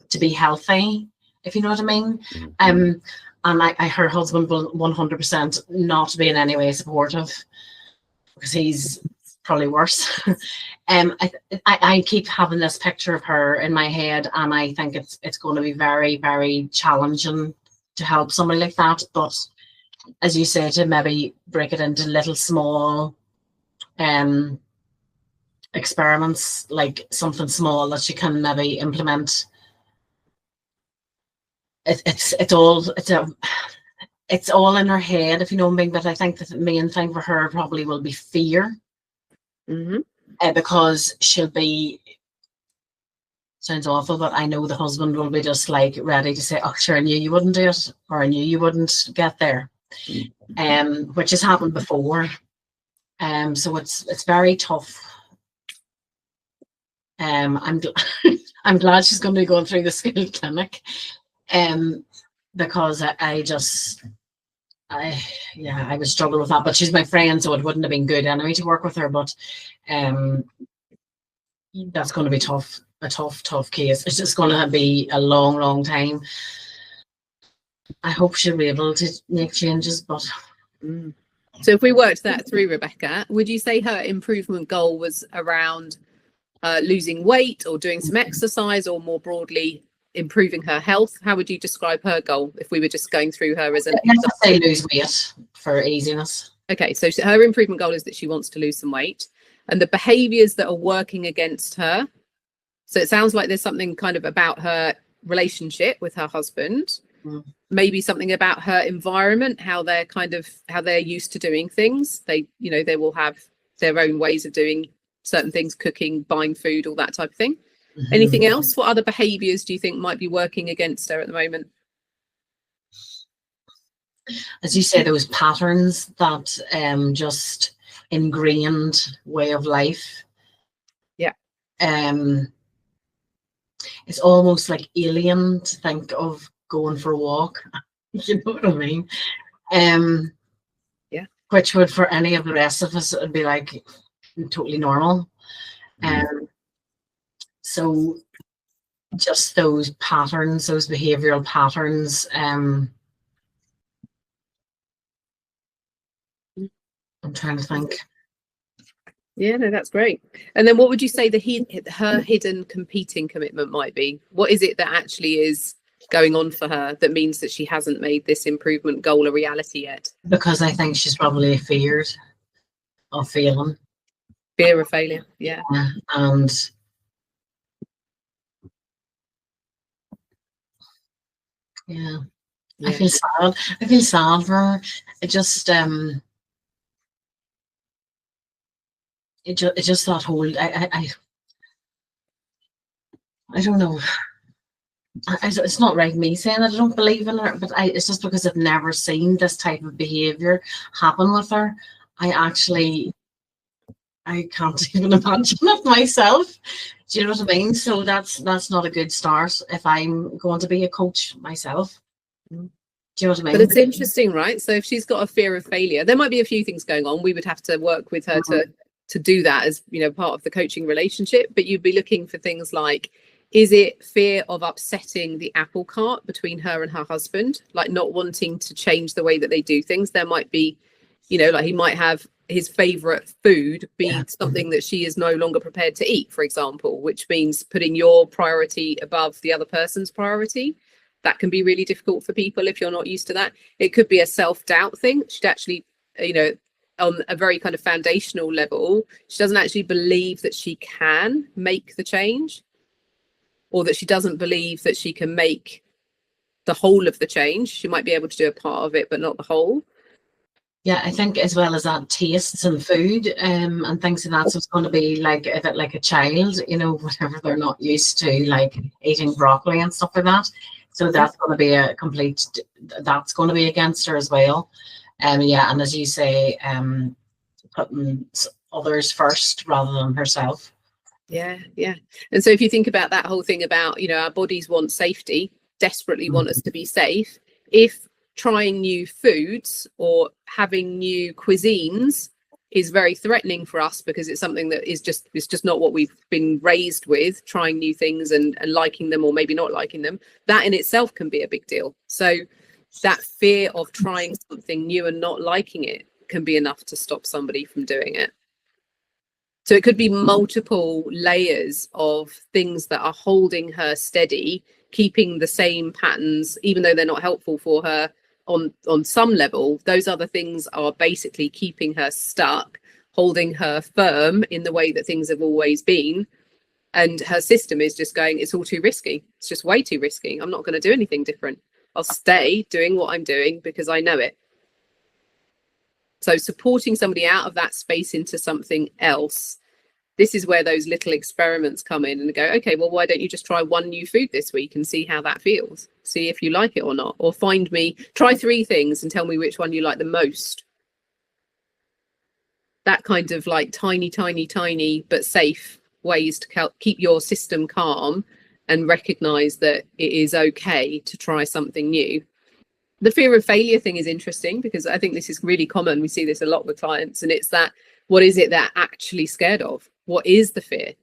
to be healthy, if you know what I mean. And her husband will 100% not be in any way supportive, because he's probably worse. I keep having this picture of her in my head, and I think it's going to be very, very challenging to help somebody like that. But as you say, to maybe break it into little small experiments, like something small that you can maybe implement. It's all in her head, if you know what I mean. But I think that the main thing for her probably will be fear, because she'll be, sounds awful, but I know the husband will be just like ready to say, oh sure, I knew you wouldn't do it, or I knew you wouldn't get there. Which has happened before, so it's very tough. I'm glad she's going to be going through the school clinic, because I would struggle with that. But she's my friend, so it wouldn't have been good anyway to work with her. But that's going to be tough, a tough case. It's just going to be a long time. I hope she'll be able to make changes, but. So if we worked that through, Rebecca, would you say her improvement goal was around losing weight or doing some exercise, or more broadly improving her health? How would you describe her goal if we were just going through her as an example? Say lose weight for easiness. Okay, so her improvement goal is that she wants to lose some weight, and the behaviors that are working against her. So it sounds like there's something kind of about her relationship with her husband. Maybe something about her environment, how they're used to doing things. They will have their own ways of doing certain things, cooking, buying food, all that type of thing. Anything else? What other behaviors do you think might be working against her at the moment? As you say, those patterns, that just ingrained way of life. Yeah. It's almost like alien to think of going for a walk. You know what I mean? Yeah. Which would, for any of the rest of us, it would be like totally normal. So just those patterns, those behavioral patterns, I'm trying to think. Yeah, no, that's great. And then what would you say her hidden competing commitment might be? What is it that actually is going on for her that means that she hasn't made this improvement goal a reality yet? Because I think she's probably feared of failing. Fear of failure, yeah. And yeah. I feel sad. I feel sad for her. It just that whole I don't know. It's not right me saying that I don't believe in her, but it's just because I've never seen this type of behavior happen with her. I can't even imagine it myself. Do you know what I mean? So that's not a good start if I'm going to be a coach myself. Do you know what I mean? But it's interesting, right? So if she's got a fear of failure, there might be a few things going on. We would have to work with her to do that as part of the coaching relationship. But you'd be looking for things like, is it fear of upsetting the apple cart between her and her husband, like not wanting to change the way that they do things? There might be, like he might have his favorite food be something that she is no longer prepared to eat, for example, which means putting your priority above the other person's priority. That can be really difficult for people if you're not used to that. It could be a self-doubt thing. She'd actually, on a very kind of foundational level, she doesn't actually believe that she can make the change, or that she doesn't believe that she can make the whole of the change. She might be able to do a part of it, but not the whole. Yeah, I think as well as that, tastes and food and things like that. So it's going to be like a bit like a child, you know, whatever they're not used to, like eating broccoli and stuff like that. So that's going to be a complete, that's going to be against her as well. Yeah, and as you say, putting others first rather than herself. Yeah. And so if you think about that whole thing about, you know, our bodies want safety, desperately want us to be safe. If trying new foods or having new cuisines is very threatening for us because it's something that is just, it's just not what we've been raised with, trying new things and liking them or maybe not liking them, that in itself can be a big deal. So that fear of trying something new and not liking it can be enough to stop somebody from doing it. So it could be multiple layers of things that are holding her steady, keeping the same patterns, even though they're not helpful for her on some level. Those other things are basically keeping her stuck, holding her firm in the way that things have always been. And her system is just going, it's all too risky. It's just way too risky. I'm not going to do anything different. I'll stay doing what I'm doing because I know it. So supporting somebody out of that space into something else, this is where those little experiments come in and go, okay, well, why don't you just try one new food this week and see how that feels? See if you like it or not. Or try 3 things and tell me which one you like the most. That kind of like tiny, but safe ways to keep your system calm and recognize that it is okay to try something new. The fear of failure thing is interesting because I think this is really common. We see this a lot with clients, and it's that, what is it they're actually scared of? What is the fear?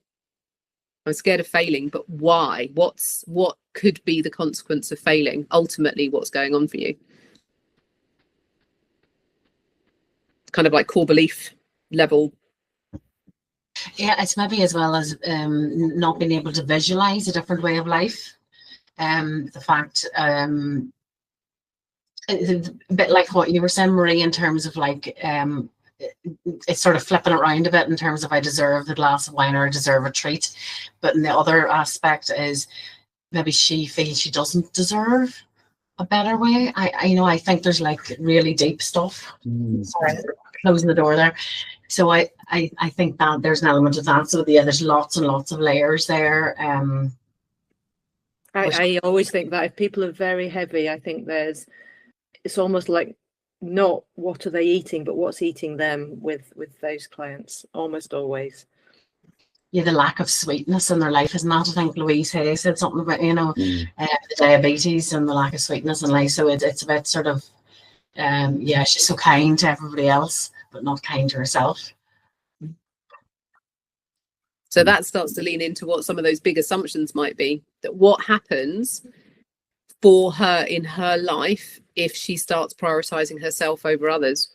I'm scared of failing, but why? What could be the consequence of failing? Ultimately, what's going on for you? Kind of like core belief level. Yeah, it's maybe as well as not being able to visualize a different way of life. The fact, it's a bit like what you were saying, Marie, in terms of like, it's sort of flipping it around a bit in terms of I deserve the glass of wine or I deserve a treat. But in the other aspect is maybe she feels she doesn't deserve a better way. I think there's like really deep stuff. Sorry, closing the door there. So I think that there's an element of that. So yeah, there's lots and lots of layers there. I always think that if people are very heavy, I think it's almost like not what are they eating, but what's eating them with those clients, almost always. Yeah, the lack of sweetness in their life is not. I think Louise Hay said something about, the diabetes and the lack of sweetness in life. So it's a bit sort of, she's so kind to everybody else, but not kind to herself. So that starts to lean into what some of those big assumptions might be, that what happens for her in her life if she starts prioritizing herself over others.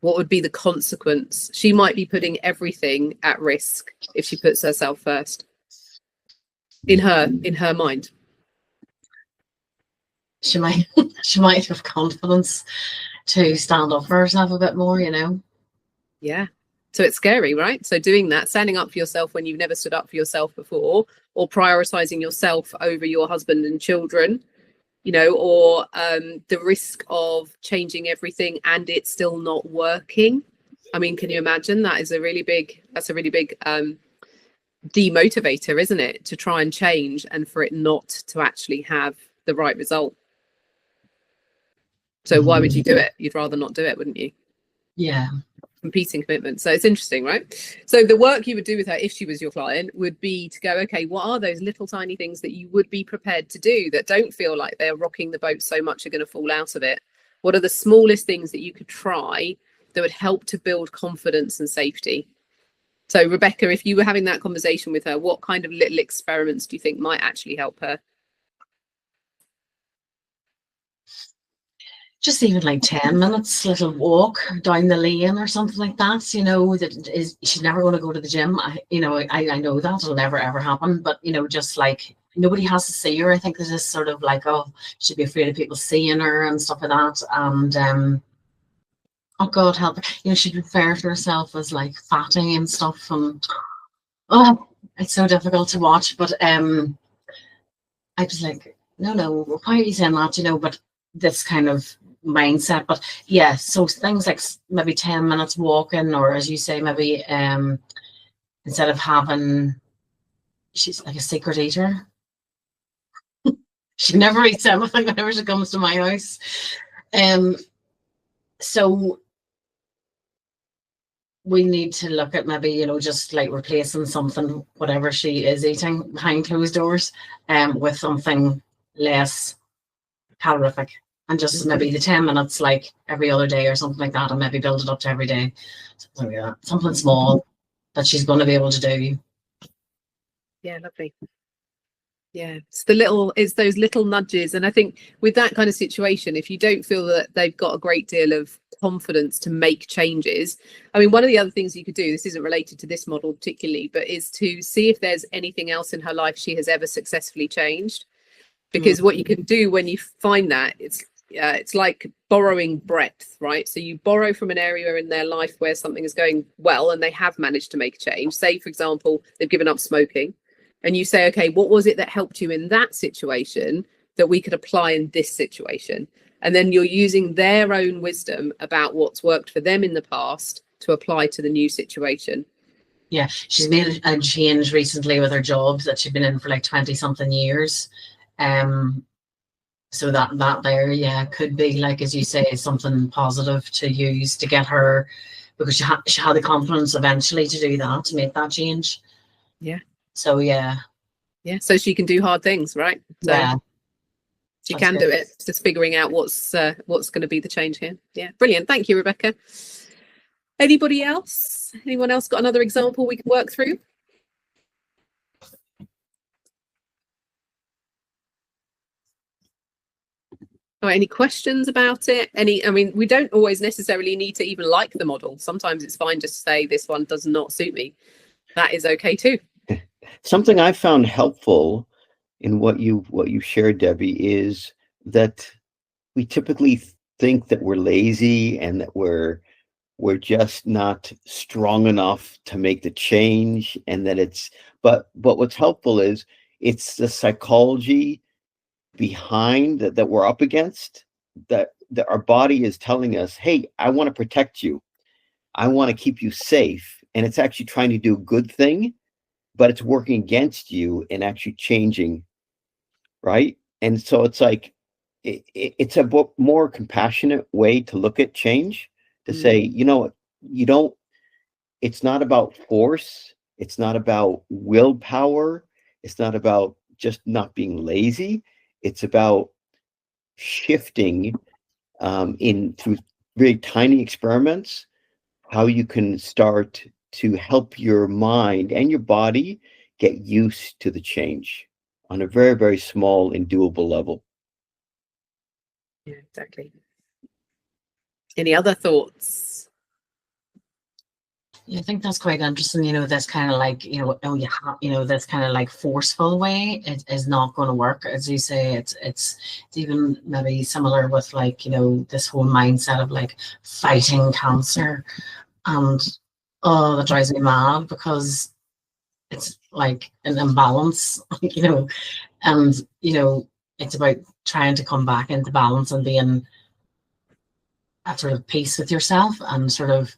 What would be the consequence? She might be putting everything at risk if she puts herself first. In her mind. She might have confidence to stand up for herself a bit more, Yeah. So it's scary, right? So doing that, standing up for yourself when you've never stood up for yourself before, or prioritizing yourself over your husband and children, or the risk of changing everything and it's still not working. I mean, can you imagine? That's a really big demotivator, isn't it? To try and change and for it not to actually have the right result. So why would you do it? You'd rather not do it, wouldn't you? Yeah. Competing commitments. So it's interesting, right? So the work you would do with her if she was your client would be to go, okay, what are those little tiny things that you would be prepared to do that don't feel like they're rocking the boat so much you're going to fall out of it? What are the smallest things that you could try that would help to build confidence and safety? So Rebecca, if you were having that conversation with her, what kind of little experiments do you think might actually help her? Just even like 10 minutes, little walk down the lane or something like that, that is, she's never going to go to the gym. I know that it'll never, ever happen. But, just like nobody has to see her. I think there's this sort of like, oh, she'd be afraid of people seeing her and stuff like that. And, oh God, help her. She'd refer to herself as like fatty and stuff. And, oh, it's so difficult to watch. But I just like, no, why are you saying that? But this kind of mindset. But yeah, so things like maybe 10 minutes walking, or as you say, maybe instead of having, she's like a secret eater. She never eats anything whenever she comes to my house. So we need to look at maybe, just like replacing something, whatever she is eating behind closed doors, with something less calorific, and just maybe the 10 minutes, like every other day or something like that, and maybe build it up to every day. Something small that she's going to be able to do. Yeah, lovely. Yeah, it's those little nudges. And I think with that kind of situation, if you don't feel that they've got a great deal of confidence to make changes, I mean, one of the other things you could do, this isn't related to this model particularly, but is to see if there's anything else in her life she has ever successfully changed. Because what you can do when you find that, it's like borrowing breadth, right? So you borrow from an area in their life where something is going well and they have managed to make a change. Say, for example, they've given up smoking. And you say, okay, what was it that helped you in that situation that we could apply in this situation? And then you're using their own wisdom about what's worked for them in the past to apply to the new situation. Yeah, she's made a change recently with her job that she'd been in for like 20 something years. So that there, yeah, could be, like, as you say, something positive to use to get her, because she had the confidence eventually to do that, to make that change. Yeah. So yeah, so she can do hard things, right? So yeah, she can do it. It's just figuring out what's going to be the change here. Yeah, brilliant. Thank you, Rebecca. Anybody else? Anyone else got another example we can work through? Or any questions about it? I mean, we don't always necessarily need to even like the model. Sometimes it's fine just to say this one does not suit me. That is okay too. Something I found helpful in what you shared, Debbie, is that we typically think that we're lazy and that we're just not strong enough to make the change, and that but what's helpful is it's the psychology behind that we're up against, that our body is telling us, hey, I want to protect you, I want to keep you safe, and it's actually trying to do a good thing, but it's working against you and actually changing, right? And so it's like it's a more compassionate way to look at change, to say, it's not about force, it's not about willpower, it's not about just not being lazy, it's about shifting through very tiny experiments, how you can start to help your mind and your body get used to the change on a very, very small and doable level. Yeah, exactly. Any other thoughts? Yeah, I think that's quite interesting. This kind of like, this kind of like forceful way is not going to work. As you say, it's even maybe similar with, like, this whole mindset of like fighting cancer, and that drives me mad, because it's like an imbalance, and it's about trying to come back into balance and being at sort of peace with yourself, and sort of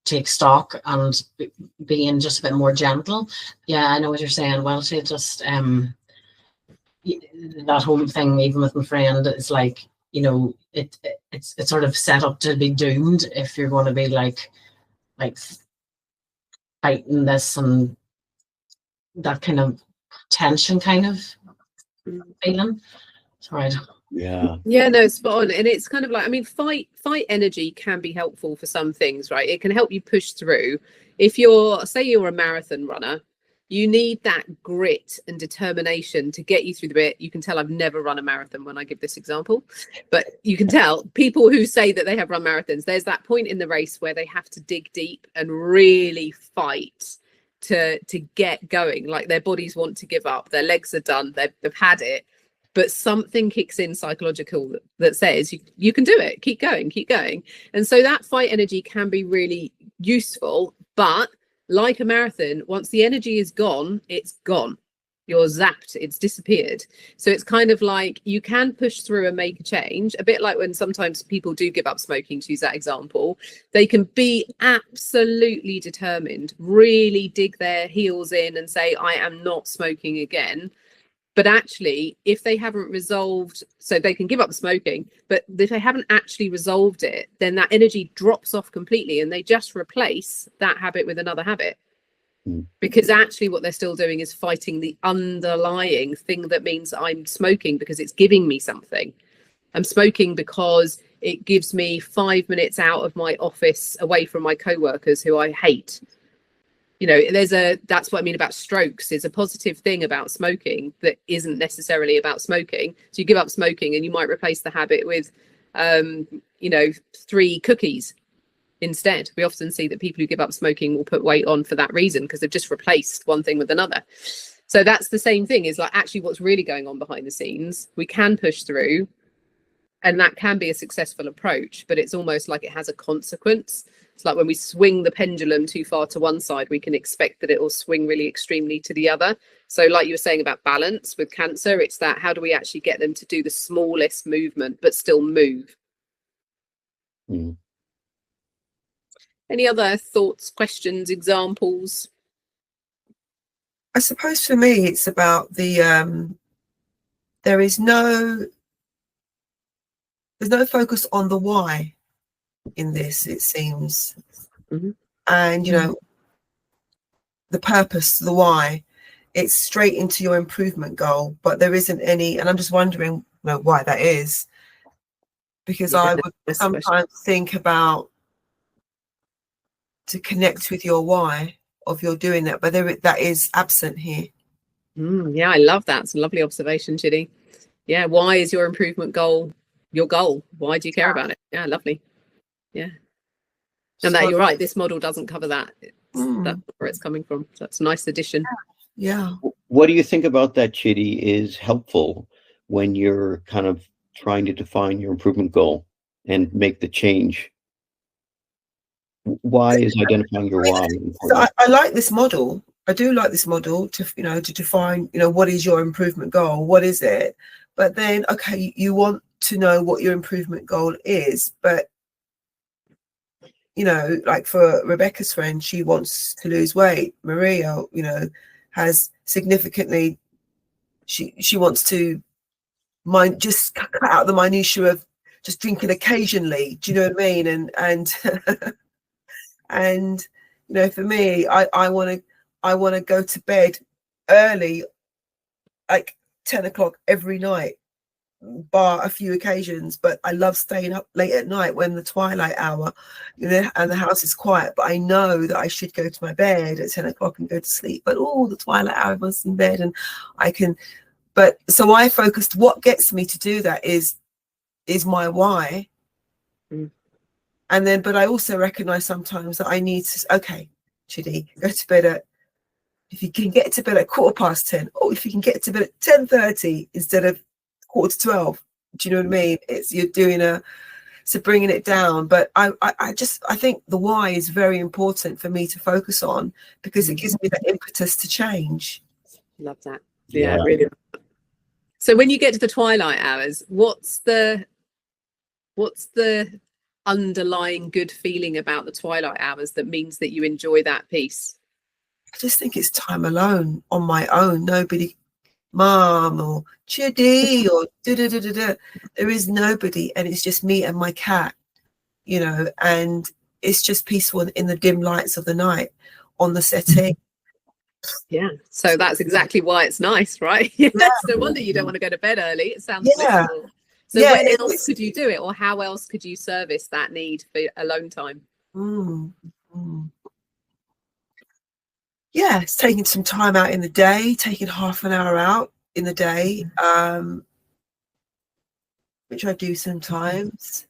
take stock and being just a bit more gentle. Yeah, I know what you're saying. Well, she just that whole thing, even with my friend, it's like, it's sort of set up to be doomed if you're going to be like fighting this, and that kind of tension kind of feeling. Sorry. Yeah, no, spot on. And it's kind of like, I mean, fight energy can be helpful for some things, right? It can help you push through. If say you're a marathon runner, you need that grit and determination to get you through the bit. You can tell I've never run a marathon when I give this example, but you can tell people who say that they have run marathons, there's that point in the race where they have to dig deep and really fight to get going. Like, their bodies want to give up, their legs are done, they've had it, but something kicks in psychological that says you can do it, keep going. And so that fight energy can be really useful, but like a marathon, once the energy is gone, it's gone. you're zapped, it's disappeared. So it's kind of like you can push through and make a change, a bit like when sometimes people do give up smoking, to use that example. They can be absolutely determined, really dig their heels in and say, I am not smoking again. But actually, if they haven't resolved, so they can give up smoking, but if they haven't actually resolved it, then that energy drops off completely and they just replace that habit with another habit. Because actually what they're still doing is fighting the underlying thing that means I'm smoking because it's giving me something. I'm smoking because it gives me 5 minutes out of my office away from my co-workers who I hate. You know, that's what I mean about strokes. There's a positive thing about smoking that isn't necessarily about smoking. So you give up smoking and you might replace the habit with, 3 cookies instead. We often see that people who give up smoking will put weight on for that reason, because they've just replaced one thing with another. So that's the same thing, is like actually what's really going on behind the scenes. We can push through, and that can be a successful approach, but it's almost like it has a consequence. It's like when we swing the pendulum too far to one side, we can expect that it will swing really extremely to the other. So like you were saying about balance with cancer, it's that how do we actually get them to do the smallest movement but still move? Any other thoughts, questions, examples? I suppose for me, it's about there's no focus on the why in this, it seems. And, the purpose, the why, it's straight into your improvement goal, but there isn't any, and I'm just wondering why that is, because I would sometimes think about to connect with your why of you're doing that, but that is absent here. Yeah, I love that. It's a lovely observation, Chidi. Yeah, why is your improvement goal your goal? Why do you care about it? Yeah, lovely. Yeah. And that you're right, this model doesn't cover that. That's where it's coming from. So that's a nice addition. Yeah. What do you think about that, Chidi, is helpful when you're kind of trying to define your improvement goal and make the change? Why is identifying your why important? So I like this model. I do like this model to define, what is your improvement goal? What is it? But then, okay, you want to know what your improvement goal is, but like for Rebecca's friend, she wants to lose weight. Maria, has significantly, she wants to just cut out the minutiae of just drinking occasionally. Do you know what I mean? And and for me, I want to go to bed early, like 10 o'clock every night, bar a few occasions, but I love staying up late at night when the twilight hour, and the house is quiet, but I know that I should go to my bed at 10 o'clock and go to sleep, but the twilight hour, everyone's in bed and I can, but so I focused, what gets me to do that is my why. And then, but I also recognize sometimes that I need to, okay, Chidi, go to bed if you can get to bed at 10:15, or if you can get to bed at 10:30 instead of 11:45. Do you know what I mean? You're doing so bringing it down. But I think the why is very important for me to focus on, because it gives me that impetus to change. Love that. Yeah, really. So when you get to the twilight hours, what's the underlying good feeling about the twilight hours that means that you enjoy that piece? I just think it's time alone, on my own. Nobody, mom or Chidi or da-da-da-da-da. There is nobody, and it's just me and my cat, and it's just peaceful in the dim lights of the night on the setting. Yeah, so that's exactly why it's nice, right? It's no wonder you don't want to go to bed early. It sounds miserable. So when else could you do it, or how else could you service that need for alone time? Yeah, it's taking some time out in the day, taking half an hour out in the day, which I do sometimes.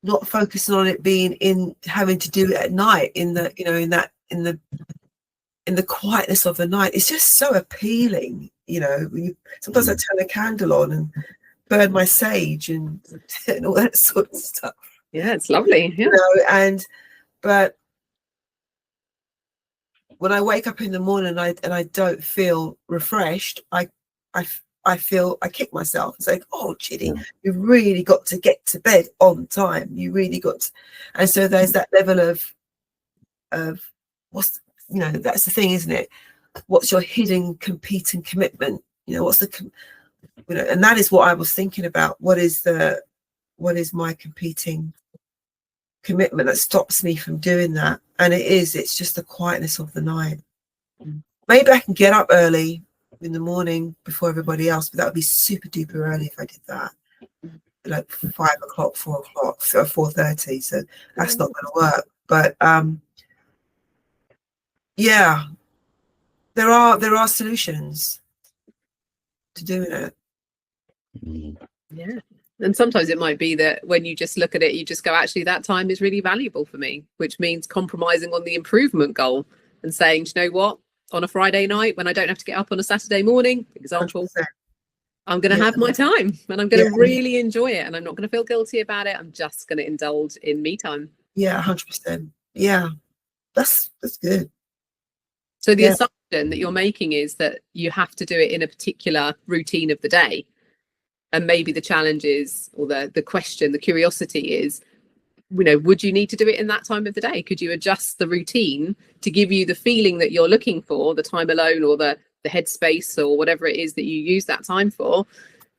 Not focusing on it being having to do it at night in the quietness of the night. It's just so appealing, sometimes I turn a candle on and burn my sage and all that sort of stuff. Yeah, it's lovely. Yeah. But when I wake up in the morning and I don't feel refreshed, I feel I kick myself. It's like, oh, Chidi, you've really got to get to bed on time. You really got to. And so there's that level of what's, that's the thing, isn't it? What's your hidden competing commitment? What's the, and that is what I was thinking about. What is my competing commitment that stops me from doing that? And it's just the quietness of the night. Maybe I can get up early in the morning before everybody else, but that would be super duper early if I did that, like 5 o'clock, 4 o'clock, or 4:30. So that's not going to work. But yeah, there are solutions to doing it. Yeah. And sometimes it might be that when you just look at it, you just go, actually, that time is really valuable for me, which means compromising on the improvement goal and saying, do you know what? On a Friday night, when I don't have to get up on a Saturday morning, example, 100%. I'm going to have my time and I'm going to really enjoy it. And I'm not going to feel guilty about it. I'm just going to indulge in me time. Yeah, 100%. Yeah, that's good. So the assumption that you're making is that you have to do it in a particular routine of the day. And maybe the challenge is, or the question, the curiosity is, would you need to do it in that time of the day? Could you adjust the routine to give you the feeling that you're looking for, the time alone or the headspace or whatever it is that you use that time for?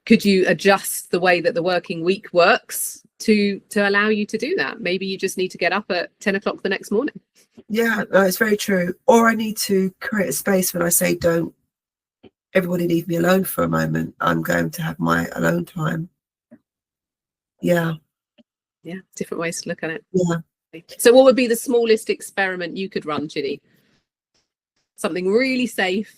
Could you adjust the way that the working week works to allow you to do that? Maybe you just need to get up at 10 o'clock the next morning. Yeah, no, it's very true. Or I need to create a space when I say, don't everybody leave me alone for a moment. I'm going to have my alone time. Yeah. Yeah, different ways to look at it. Yeah. So what would be the smallest experiment you could run, Chidi? Something really safe.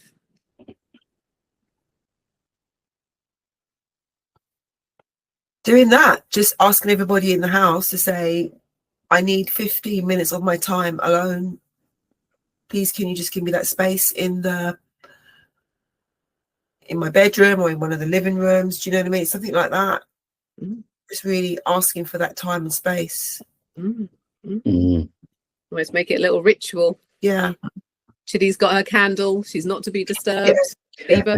Doing that, just asking everybody in the house to say, I need 15 minutes of my time alone. Please, can you just give me that space in my bedroom or in one of the living rooms? Do you know what I mean? Something like that. Just really asking for that time and space. Almost make it a little ritual. Yeah. Chidi's got her candle. She's not to be disturbed. Yeah,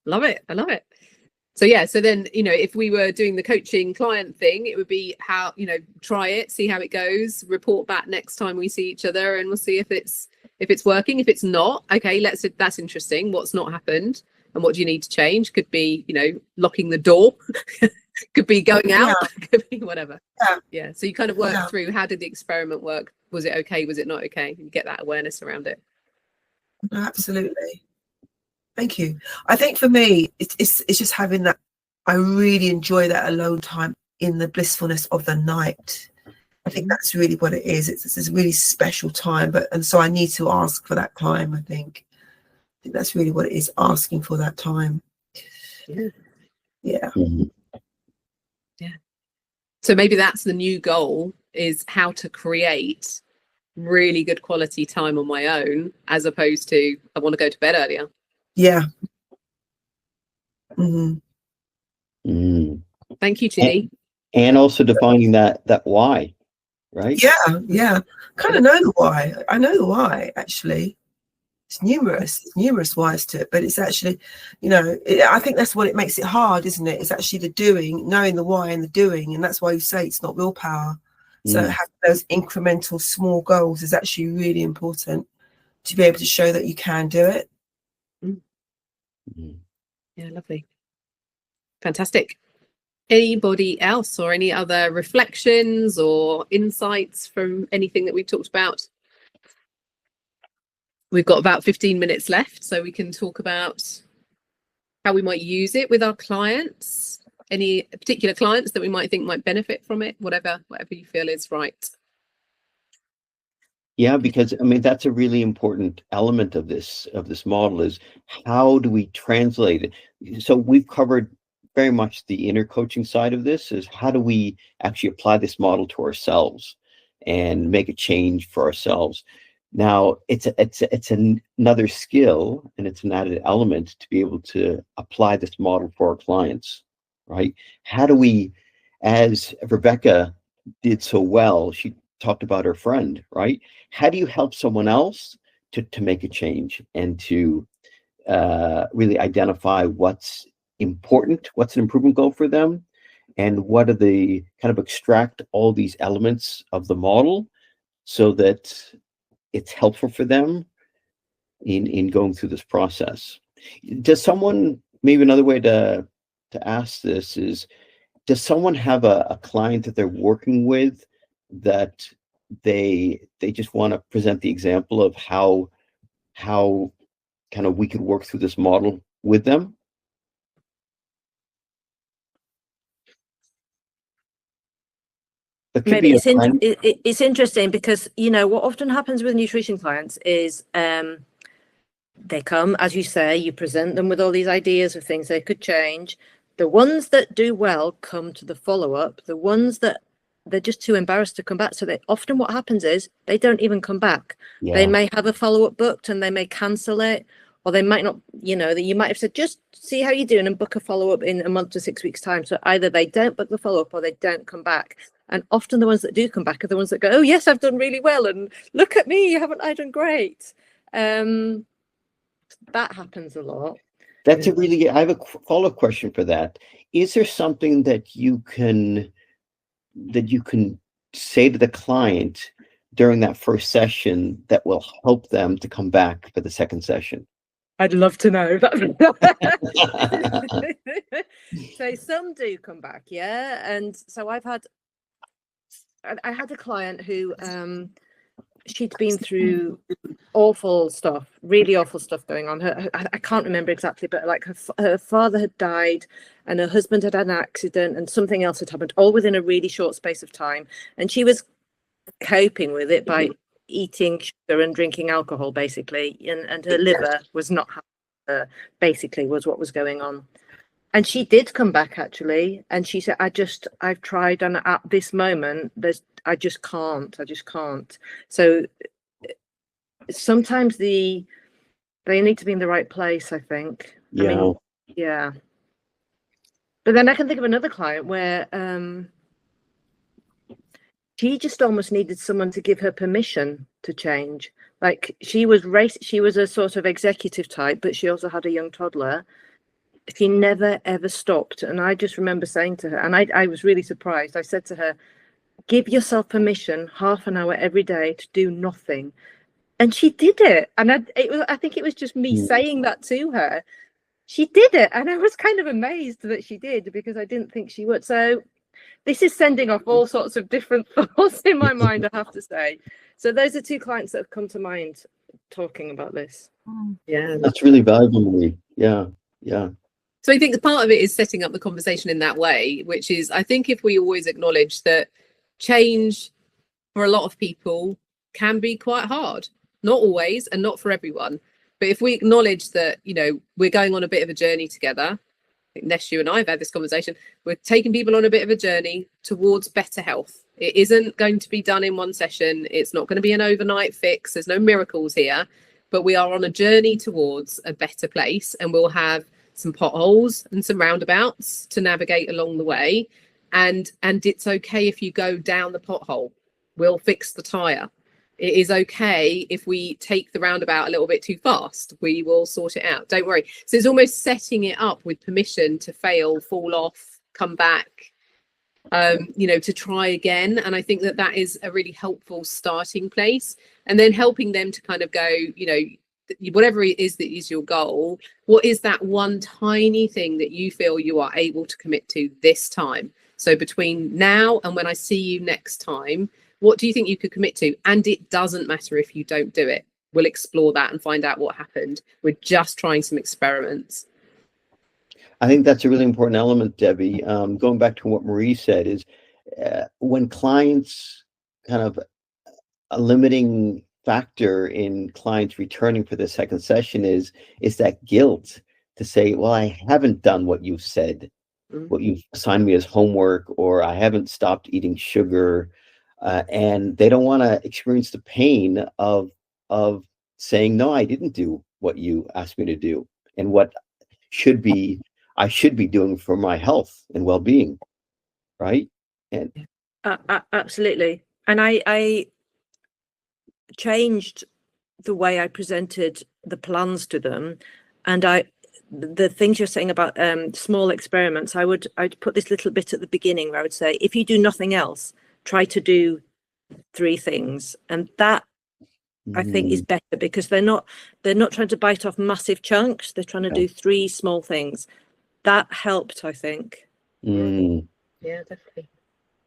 love it. I love it. So yeah, so then, if we were doing the coaching client thing, it would be how, try it, see how it goes, report back next time we see each other, and we'll see if it's working. If it's not, okay, that's interesting. What's not happened and what do you need to change? Could be, locking the door, could be going out, could be whatever. Yeah. So you kind of work through, how did the experiment work? Was it okay? Was it not okay? You get that awareness around it. Absolutely. Thank you. I think for me, it's just having that. I really enjoy that alone time in the blissfulness of the night. I think that's really what it is. It's this really special time, and so I need to ask for that time. I think that's really what it is, asking for that time. Yeah. So maybe that's the new goal, is how to create really good quality time on my own, as opposed to I want to go to bed earlier. Yeah. Thank you, Chidi. And also defining that why, right? Yeah. Kind of know the why. I know the why, actually. It's numerous whys to it, but it's actually, I think that's what it makes it hard, isn't it? It's actually the doing, knowing the why and the doing, and that's why you say it's not willpower. So having those incremental small goals is actually really important to be able to show that you can do it. Yeah, lovely. Fantastic. Anybody else, or any other reflections or insights from anything that we've talked about? We've got about 15 minutes left, so we can talk about how we might use it with our clients. Any particular clients that we might think might benefit from it, whatever you feel is right. Yeah, because that's a really important element of this model, is how do we translate it? So we've covered very much the inner coaching side of this, is how do we actually apply this model to ourselves and make a change for ourselves. Now it's another skill, and it's an added element to be able to apply this model for our clients, right? How do we, as Rebecca did so well, she talked about her friend, right? How do you help someone else to make a change and to really identify what's important, what's an improvement goal for them, and what are the kind of extract all these elements of the model so that it's helpful for them in going through this process. Does someone, maybe another way to ask this is, does someone have a client that they're working with that they just want to present the example of how kind of we could work through this model with them? It could Maybe be it's it's interesting because, you know, what often happens with nutrition clients is they come, as you say, you present them with all these ideas of things they could change. The ones that do well come to the follow-up. The ones that they're just too embarrassed to come back. So they often, what happens is they don't even come back. Yeah. They may have a follow-up booked and they may cancel it, or they might not, you know, that you might have said, just see how you're doing and book a follow-up in a month to 6 weeks time. So either they don't book the follow-up or they don't come back. And often the ones that do come back are the ones that go, oh yes, I've done really well. And look at me, haven't I done great? That happens a lot. That's a really, I have a follow-up question for that. Is there something that you can say to the client during that first session that will help them to come back for the second session? I'd love to know. So some do come back, yeah. And so I had a client who she'd been through awful stuff, really awful stuff going on. I can't remember exactly, but like her father had died and her husband had had an accident and something else had happened, all within a really short space of time. And she was coping with it by eating sugar and drinking alcohol, basically. And her liver was not happy, basically, was what was going on. And she did come back, actually. And she said, I've tried, and at this moment, I just can't. So sometimes they need to be in the right place, I think. Yeah. I mean, yeah. But then I can think of another client where she just almost needed someone to give her permission to change. Like she was a sort of executive type, but she also had a young toddler. She never ever stopped. And I just remember saying to her, and I was really surprised. I said to her, give yourself permission, half an hour every day, to do nothing. And she did it. And I think it was just me saying that to her. She did it. And I was kind of amazed that she did, because I didn't think she would. So this is sending off all sorts of different thoughts in my mind, I have to say. So those are two clients that have come to mind talking about this. Yeah. That's really valuable to me. Yeah. Yeah. So I think part of it is setting up the conversation in that way, which is, I think if we always acknowledge that change for a lot of people can be quite hard, not always and not for everyone. But if we acknowledge that, you know, we're going on a bit of a journey together, I think Nesh, you and I have had this conversation, we're taking people on a bit of a journey towards better health. It isn't going to be done in one session. It's not going to be an overnight fix. There's no miracles here, but we are on a journey towards a better place, and we'll have some potholes and some roundabouts to navigate along the way. And it's okay if you go down the pothole. We'll fix the tire. It is okay if we take the roundabout a little bit too fast. We will sort it out. Don't worry. So it's almost setting it up with permission to fail, fall off, come back, you know, to try again. And I think that is a really helpful starting place. And then helping them to kind of go, you know, whatever it is that is your goal, what is that one tiny thing that you feel you are able to commit to this time? So between now and when I see you next time, what do you think you could commit to? And it doesn't matter if you don't do it. We'll explore that and find out what happened. We're just trying some experiments. I think that's a really important element, Debbie. Going back to what Marie said, is when clients kind of a limiting factor in clients returning for the second session is that guilt to say, well, I haven't done what you've said, what you've assigned me as homework, or I haven't stopped eating sugar. And they don't want to experience the pain of saying, no, I didn't do what you asked me to do, and what I should be doing for my health and well-being, right? And absolutely. And I changed the way I presented the plans to them, and the things you're saying about small experiments, I'd put this little bit at the beginning where I would say, if you do nothing else, try to do 3 things, and that I think is better, because they're not trying to bite off massive chunks. They're trying to do 3 small things. That helped, I think. Mm. Yeah, definitely.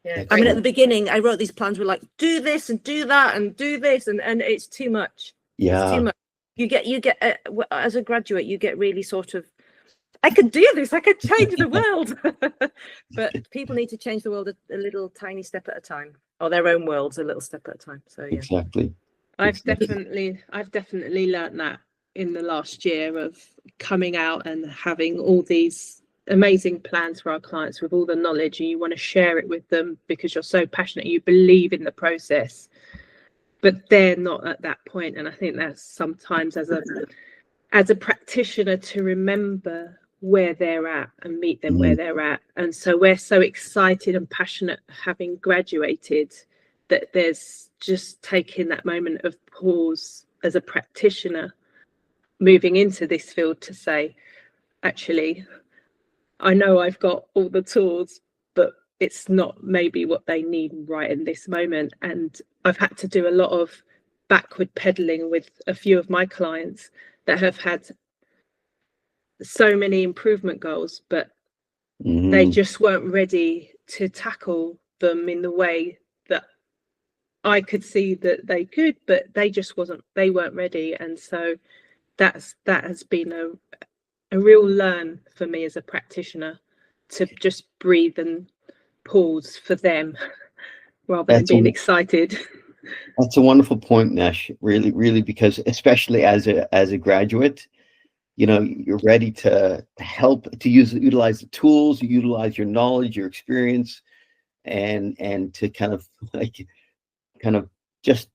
Yeah, I mean, at great. the beginning, I wrote these plans with like, do this and do that and do this, and it's too much. Yeah. It's too much. You get as a graduate, you get really sort of, I could do this, I could change the world. But people need to change the world a little tiny step at a time, or their own worlds a little step at a time. So yeah. Exactly. I've definitely learned that in the last year of coming out and having all these amazing plans for our clients with all the knowledge, and you want to share it with them because you're so passionate, you believe in the process, but they're not at that point. And I think that's sometimes as a practitioner to remember where they're at and meet them where they're at. And so we're so excited and passionate having graduated that there's just taking that moment of pause as a practitioner moving into this field to say, actually, I know I've got all the tools, but it's not maybe what they need right in this moment. And I've had to do a lot of backward pedaling with a few of my clients that have had so many improvement goals, but they just weren't ready to tackle them in the way that I could see that they could, but they weren't ready. And so that has been a real learn for me as a practitioner, to just breathe and pause for them rather than being excited. That's a wonderful point, Nash. Really, really, because especially as a graduate, you know, you're ready to help, to utilize the tools, utilize your knowledge, your experience, and to kind of just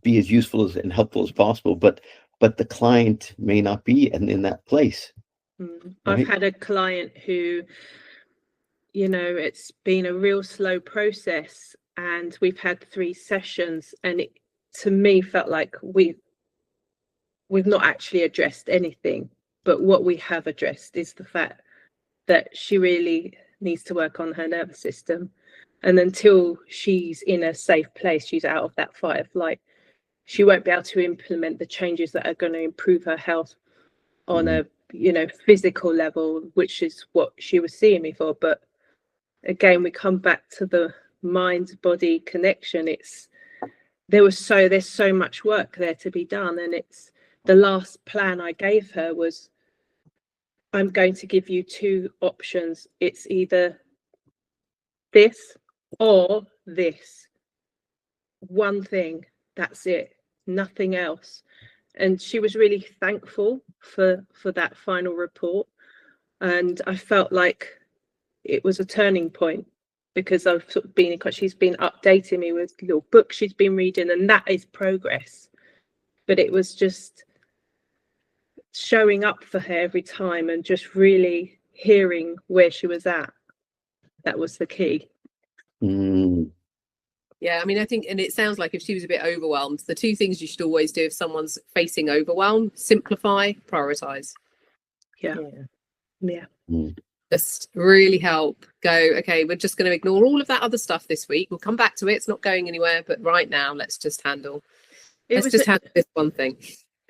be as useful and helpful as possible. But the client may not be in that place. Right? I've had a client who, you know, it's been a real slow process, and we've had 3 sessions, and it to me felt like we've not actually addressed anything. But what we have addressed is the fact that she really needs to work on her nervous system. And until she's in a safe place, she's out of that fight or flight, she won't be able to implement the changes that are going to improve her health on a, you know, physical level, which is what she was seeing me for. But again, we come back to the mind-body connection. There's so much work there to be done. And it's the last plan I gave her was, I'm going to give you 2 options. It's either this or this. One thing, that's it, nothing else. And she was really thankful for that final report. And I felt like it was a turning point, because I've sort of she's been updating me with little books she's been reading, and that is progress. But it was just showing up for her every time and just really hearing where she was at. That was the key. Yeah, I mean, I think, and it sounds like if she was a bit overwhelmed, the 2 things you should always do if someone's facing overwhelm: simplify, prioritize. Yeah. Just really help go, okay, we're just going to ignore all of that other stuff this week. We'll come back to it. It's not going anywhere. But right now, let's just handle this one thing.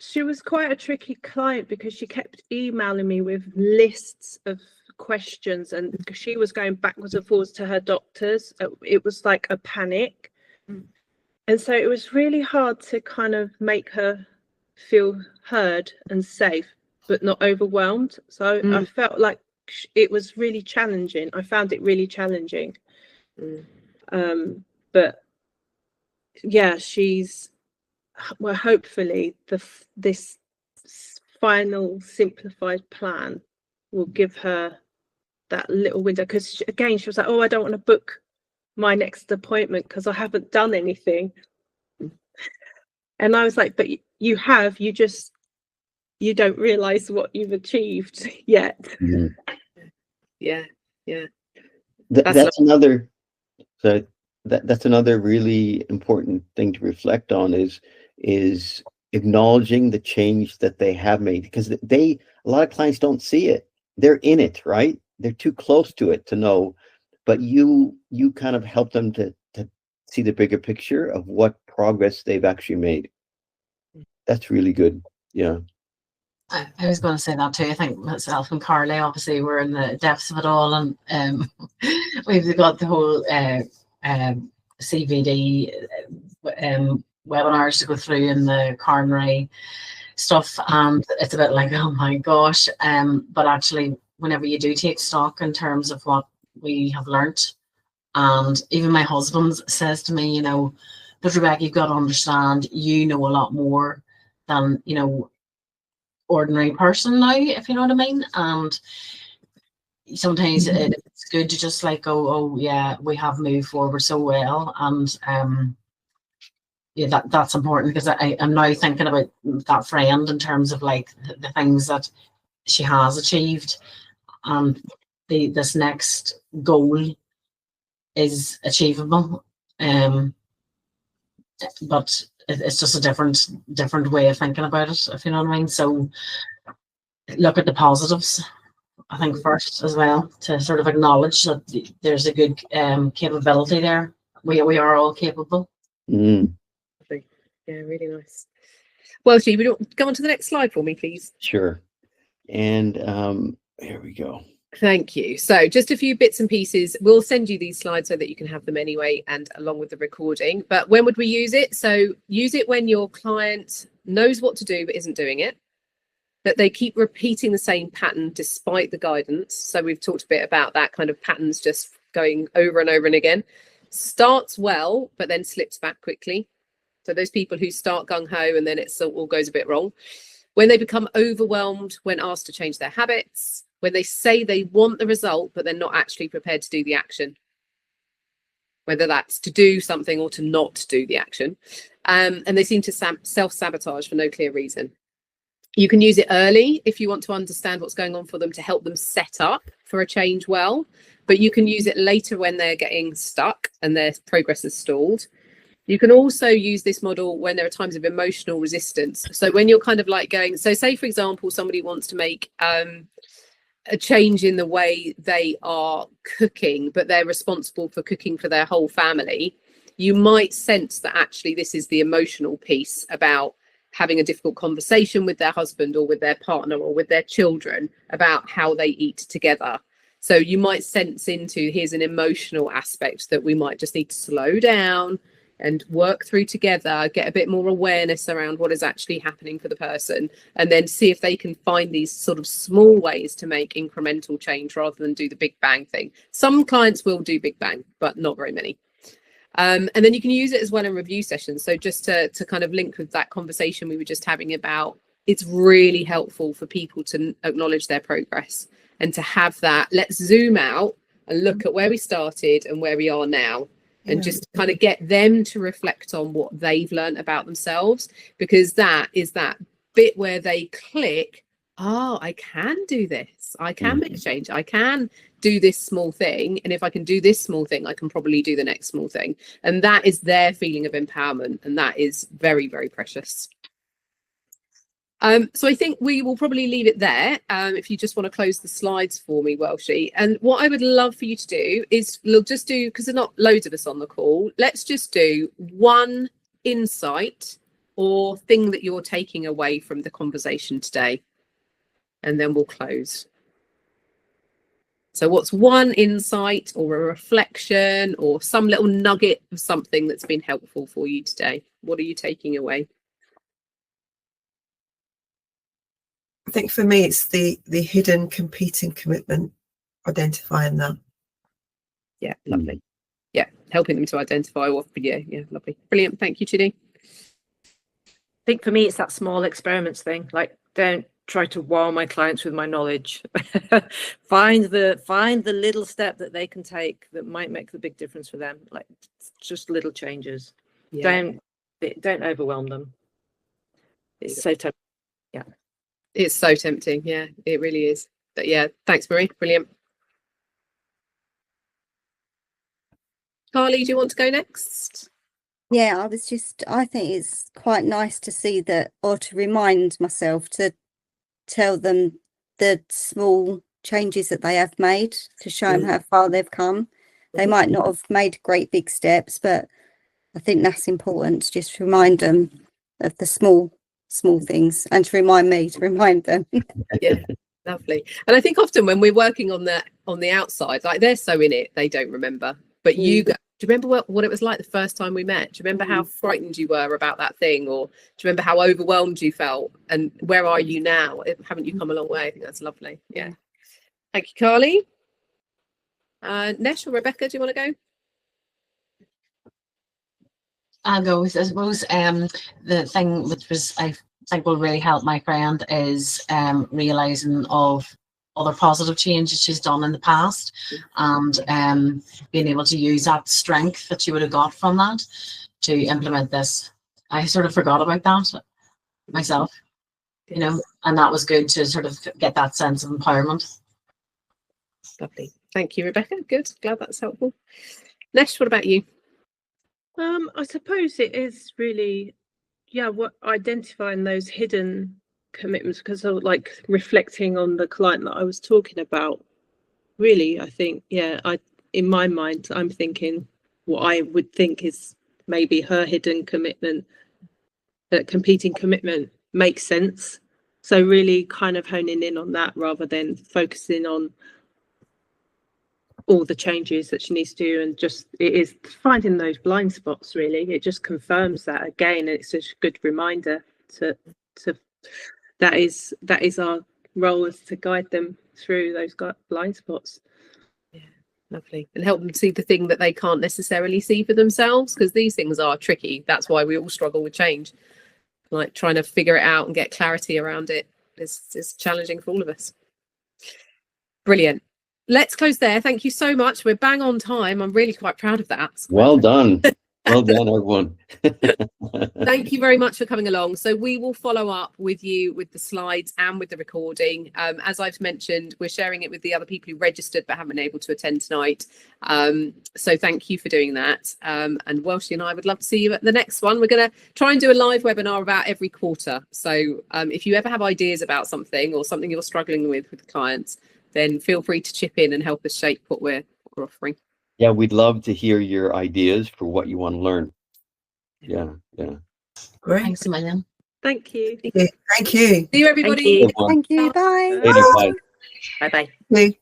She was quite a tricky client, because she kept emailing me with lists of questions, and she was going backwards and forwards to her doctors. It was like a panic. And so it was really hard to kind of make her feel heard and safe, but not overwhelmed. So I felt like it was really challenging. I found it really challenging. But yeah, hopefully this final simplified plan will give her that little window, because again, she was like, oh, I don't want to book my next appointment because I haven't done anything. And I was like, but you have, you don't realize what you've achieved yet. Yeah. That's another. So that's another really important thing to reflect on is acknowledging the change that they have made, because a lot of clients don't see it. They're in it, right? They're too close to it to know, but you kind of help them to see the bigger picture of what progress they've actually made. That's really good. Yeah. I was going to say that too. I think myself and Carly, obviously, we're in the depths of it all, and we've got the whole CVD webinars to go through and the coronary stuff, and it's a bit like, oh my gosh. But actually, whenever you do take stock in terms of what we have learnt, and even my husband says to me, but Rebecca, you've got to understand, you know a lot more than ordinary person now, if you know what I mean. And sometimes it's good to just like go, oh yeah, we have moved forward so well, and yeah, that's important, because I'm now thinking about that friend in terms of like the things that she has achieved, and this next goal is achievable, but it's just a different way of thinking about it, if you know what I mean. So look at the positives, I think, first as well, to sort of acknowledge that there's a good capability there. We are all capable. Mm. Yeah, really nice. Well, Steve, would you go on to the next slide for me, please? Sure. And here we go. Thank you. So just a few bits and pieces. We'll send you these slides so that you can have them anyway, and along with the recording. But when would we use it? So use it when your client knows what to do but isn't doing it, that they keep repeating the same pattern despite the guidance. So we've talked a bit about that kind of patterns just going over and over and again. Starts well, but then slips back quickly. So those people who start gung-ho and then it all goes a bit wrong. When they become overwhelmed when asked to change their habits. When they say they want the result, but they're not actually prepared to do the action. Whether that's to do something or to not do the action. And they seem to self-sabotage for no clear reason. You can use it early if you want to understand what's going on for them to help them set up for a change well. But you can use it later when they're getting stuck and their progress is stalled. You can also use this model when there are times of emotional resistance. So when you're kind of like going, so say, for example, somebody wants to make a change in the way they are cooking, but they're responsible for cooking for their whole family. You might sense that actually this is the emotional piece about having a difficult conversation with their husband or with their partner or with their children about how they eat together. So you might sense into, here's an emotional aspect that we might just need to slow down and work through together, get a bit more awareness around what is actually happening for the person, and then see if they can find these sort of small ways to make incremental change rather than do the big bang thing. Some clients will do big bang, but not very many. And then you can use it as well in review sessions. So just to kind of link with that conversation we were just having about, it's really helpful for people to acknowledge their progress and to have that, let's zoom out and look at where we started and where we are now. And just kind of get them to reflect on what they've learned about themselves, because that is that bit where they click, oh, I can do this. I can make a change. I can do this small thing. And if I can do this small thing, I can probably do the next small thing. And that is their feeling of empowerment. And that is very, very precious. So I think we will probably leave it there. If you just want to close the slides for me, Welshie. And what I would love for you to do is, we'll just do, because there's not loads of us on the call, let's just do one insight or thing that you're taking away from the conversation today. And then we'll close. So what's one insight or a reflection or some little nugget of something that's been helpful for you today? What are you taking away? I think for me, it's the hidden competing commitment, identifying that. Yeah, lovely. Yeah, helping them to identify what, yeah, lovely. Brilliant. Thank you, Chidi. I think for me, it's that small experiments thing. Like, don't try to wow my clients with my knowledge. find the little step that they can take that might make the big difference for them. Like, just little changes. Yeah. Don't overwhelm them. It's so tempting. Yeah. It's so tempting. Yeah, it really is. But yeah, thanks, Marie. Brilliant. Carly, do you want to go next? Yeah, I think it's quite nice to see that, or to remind myself to tell them the small changes that they have made, to show them how far they've come. They might not have made great big steps, but I think that's important, to just remind them of the small things, and to remind them. Yeah, lovely. And I think often when we're working on the outside, like they're so in it, they don't remember. But you go, do you remember what it was like the first time we met? Do you remember how frightened you were about that thing? Or do you remember how overwhelmed you felt? And where are you now? Haven't you come a long way? I think that's lovely. Yeah. Thank you, Carly. Nesh or Rebecca, do you want to go? I'll go with, I suppose, the thing which was, I think will really help my friend is realizing of other positive changes she's done in the past, and being able to use that strength that she would have got from that to implement this. I sort of forgot about that myself, you know, and that was good to sort of get that sense of empowerment. Lovely. Thank you, Rebecca. Good. Glad that's helpful. Nesh, what about you? I suppose it is really, what identifying those hidden commitments, because of like reflecting on the client that I was talking about. Really, I think, in my mind, I'm thinking what I would think is maybe her hidden commitment, that competing commitment makes sense. So really kind of honing in on that rather than focusing on all the changes that she needs to do, and just it is finding those blind spots. Really, it just confirms that again, and it's a good reminder to that is our role, is to guide them through those blind spots. Yeah, lovely. And help them see the thing that they can't necessarily see for themselves, because these things are tricky. That's why we all struggle with change. Like trying to figure it out and get clarity around it is challenging for all of us. Brilliant. Let's close there. Thank you so much. We're bang on time. I'm really quite proud of that. Well done. Well done, everyone. Thank you very much for coming along. So we will follow up with you with the slides and with the recording. As I've mentioned, we're sharing it with the other people who registered but haven't been able to attend tonight. So thank you for doing that. And Welshie and I would love to see you at the next one. We're going to try and do a live webinar about every quarter. So if you ever have ideas about something or something you're struggling with clients, then feel free to chip in and help us shape what we're offering. Yeah, we'd love to hear your ideas for what you want to learn. Yeah. Great. Thanks a million. Thank you. Thank you. See you, everybody. Thank you. Bye. Later, bye. Bye-bye. Thank you.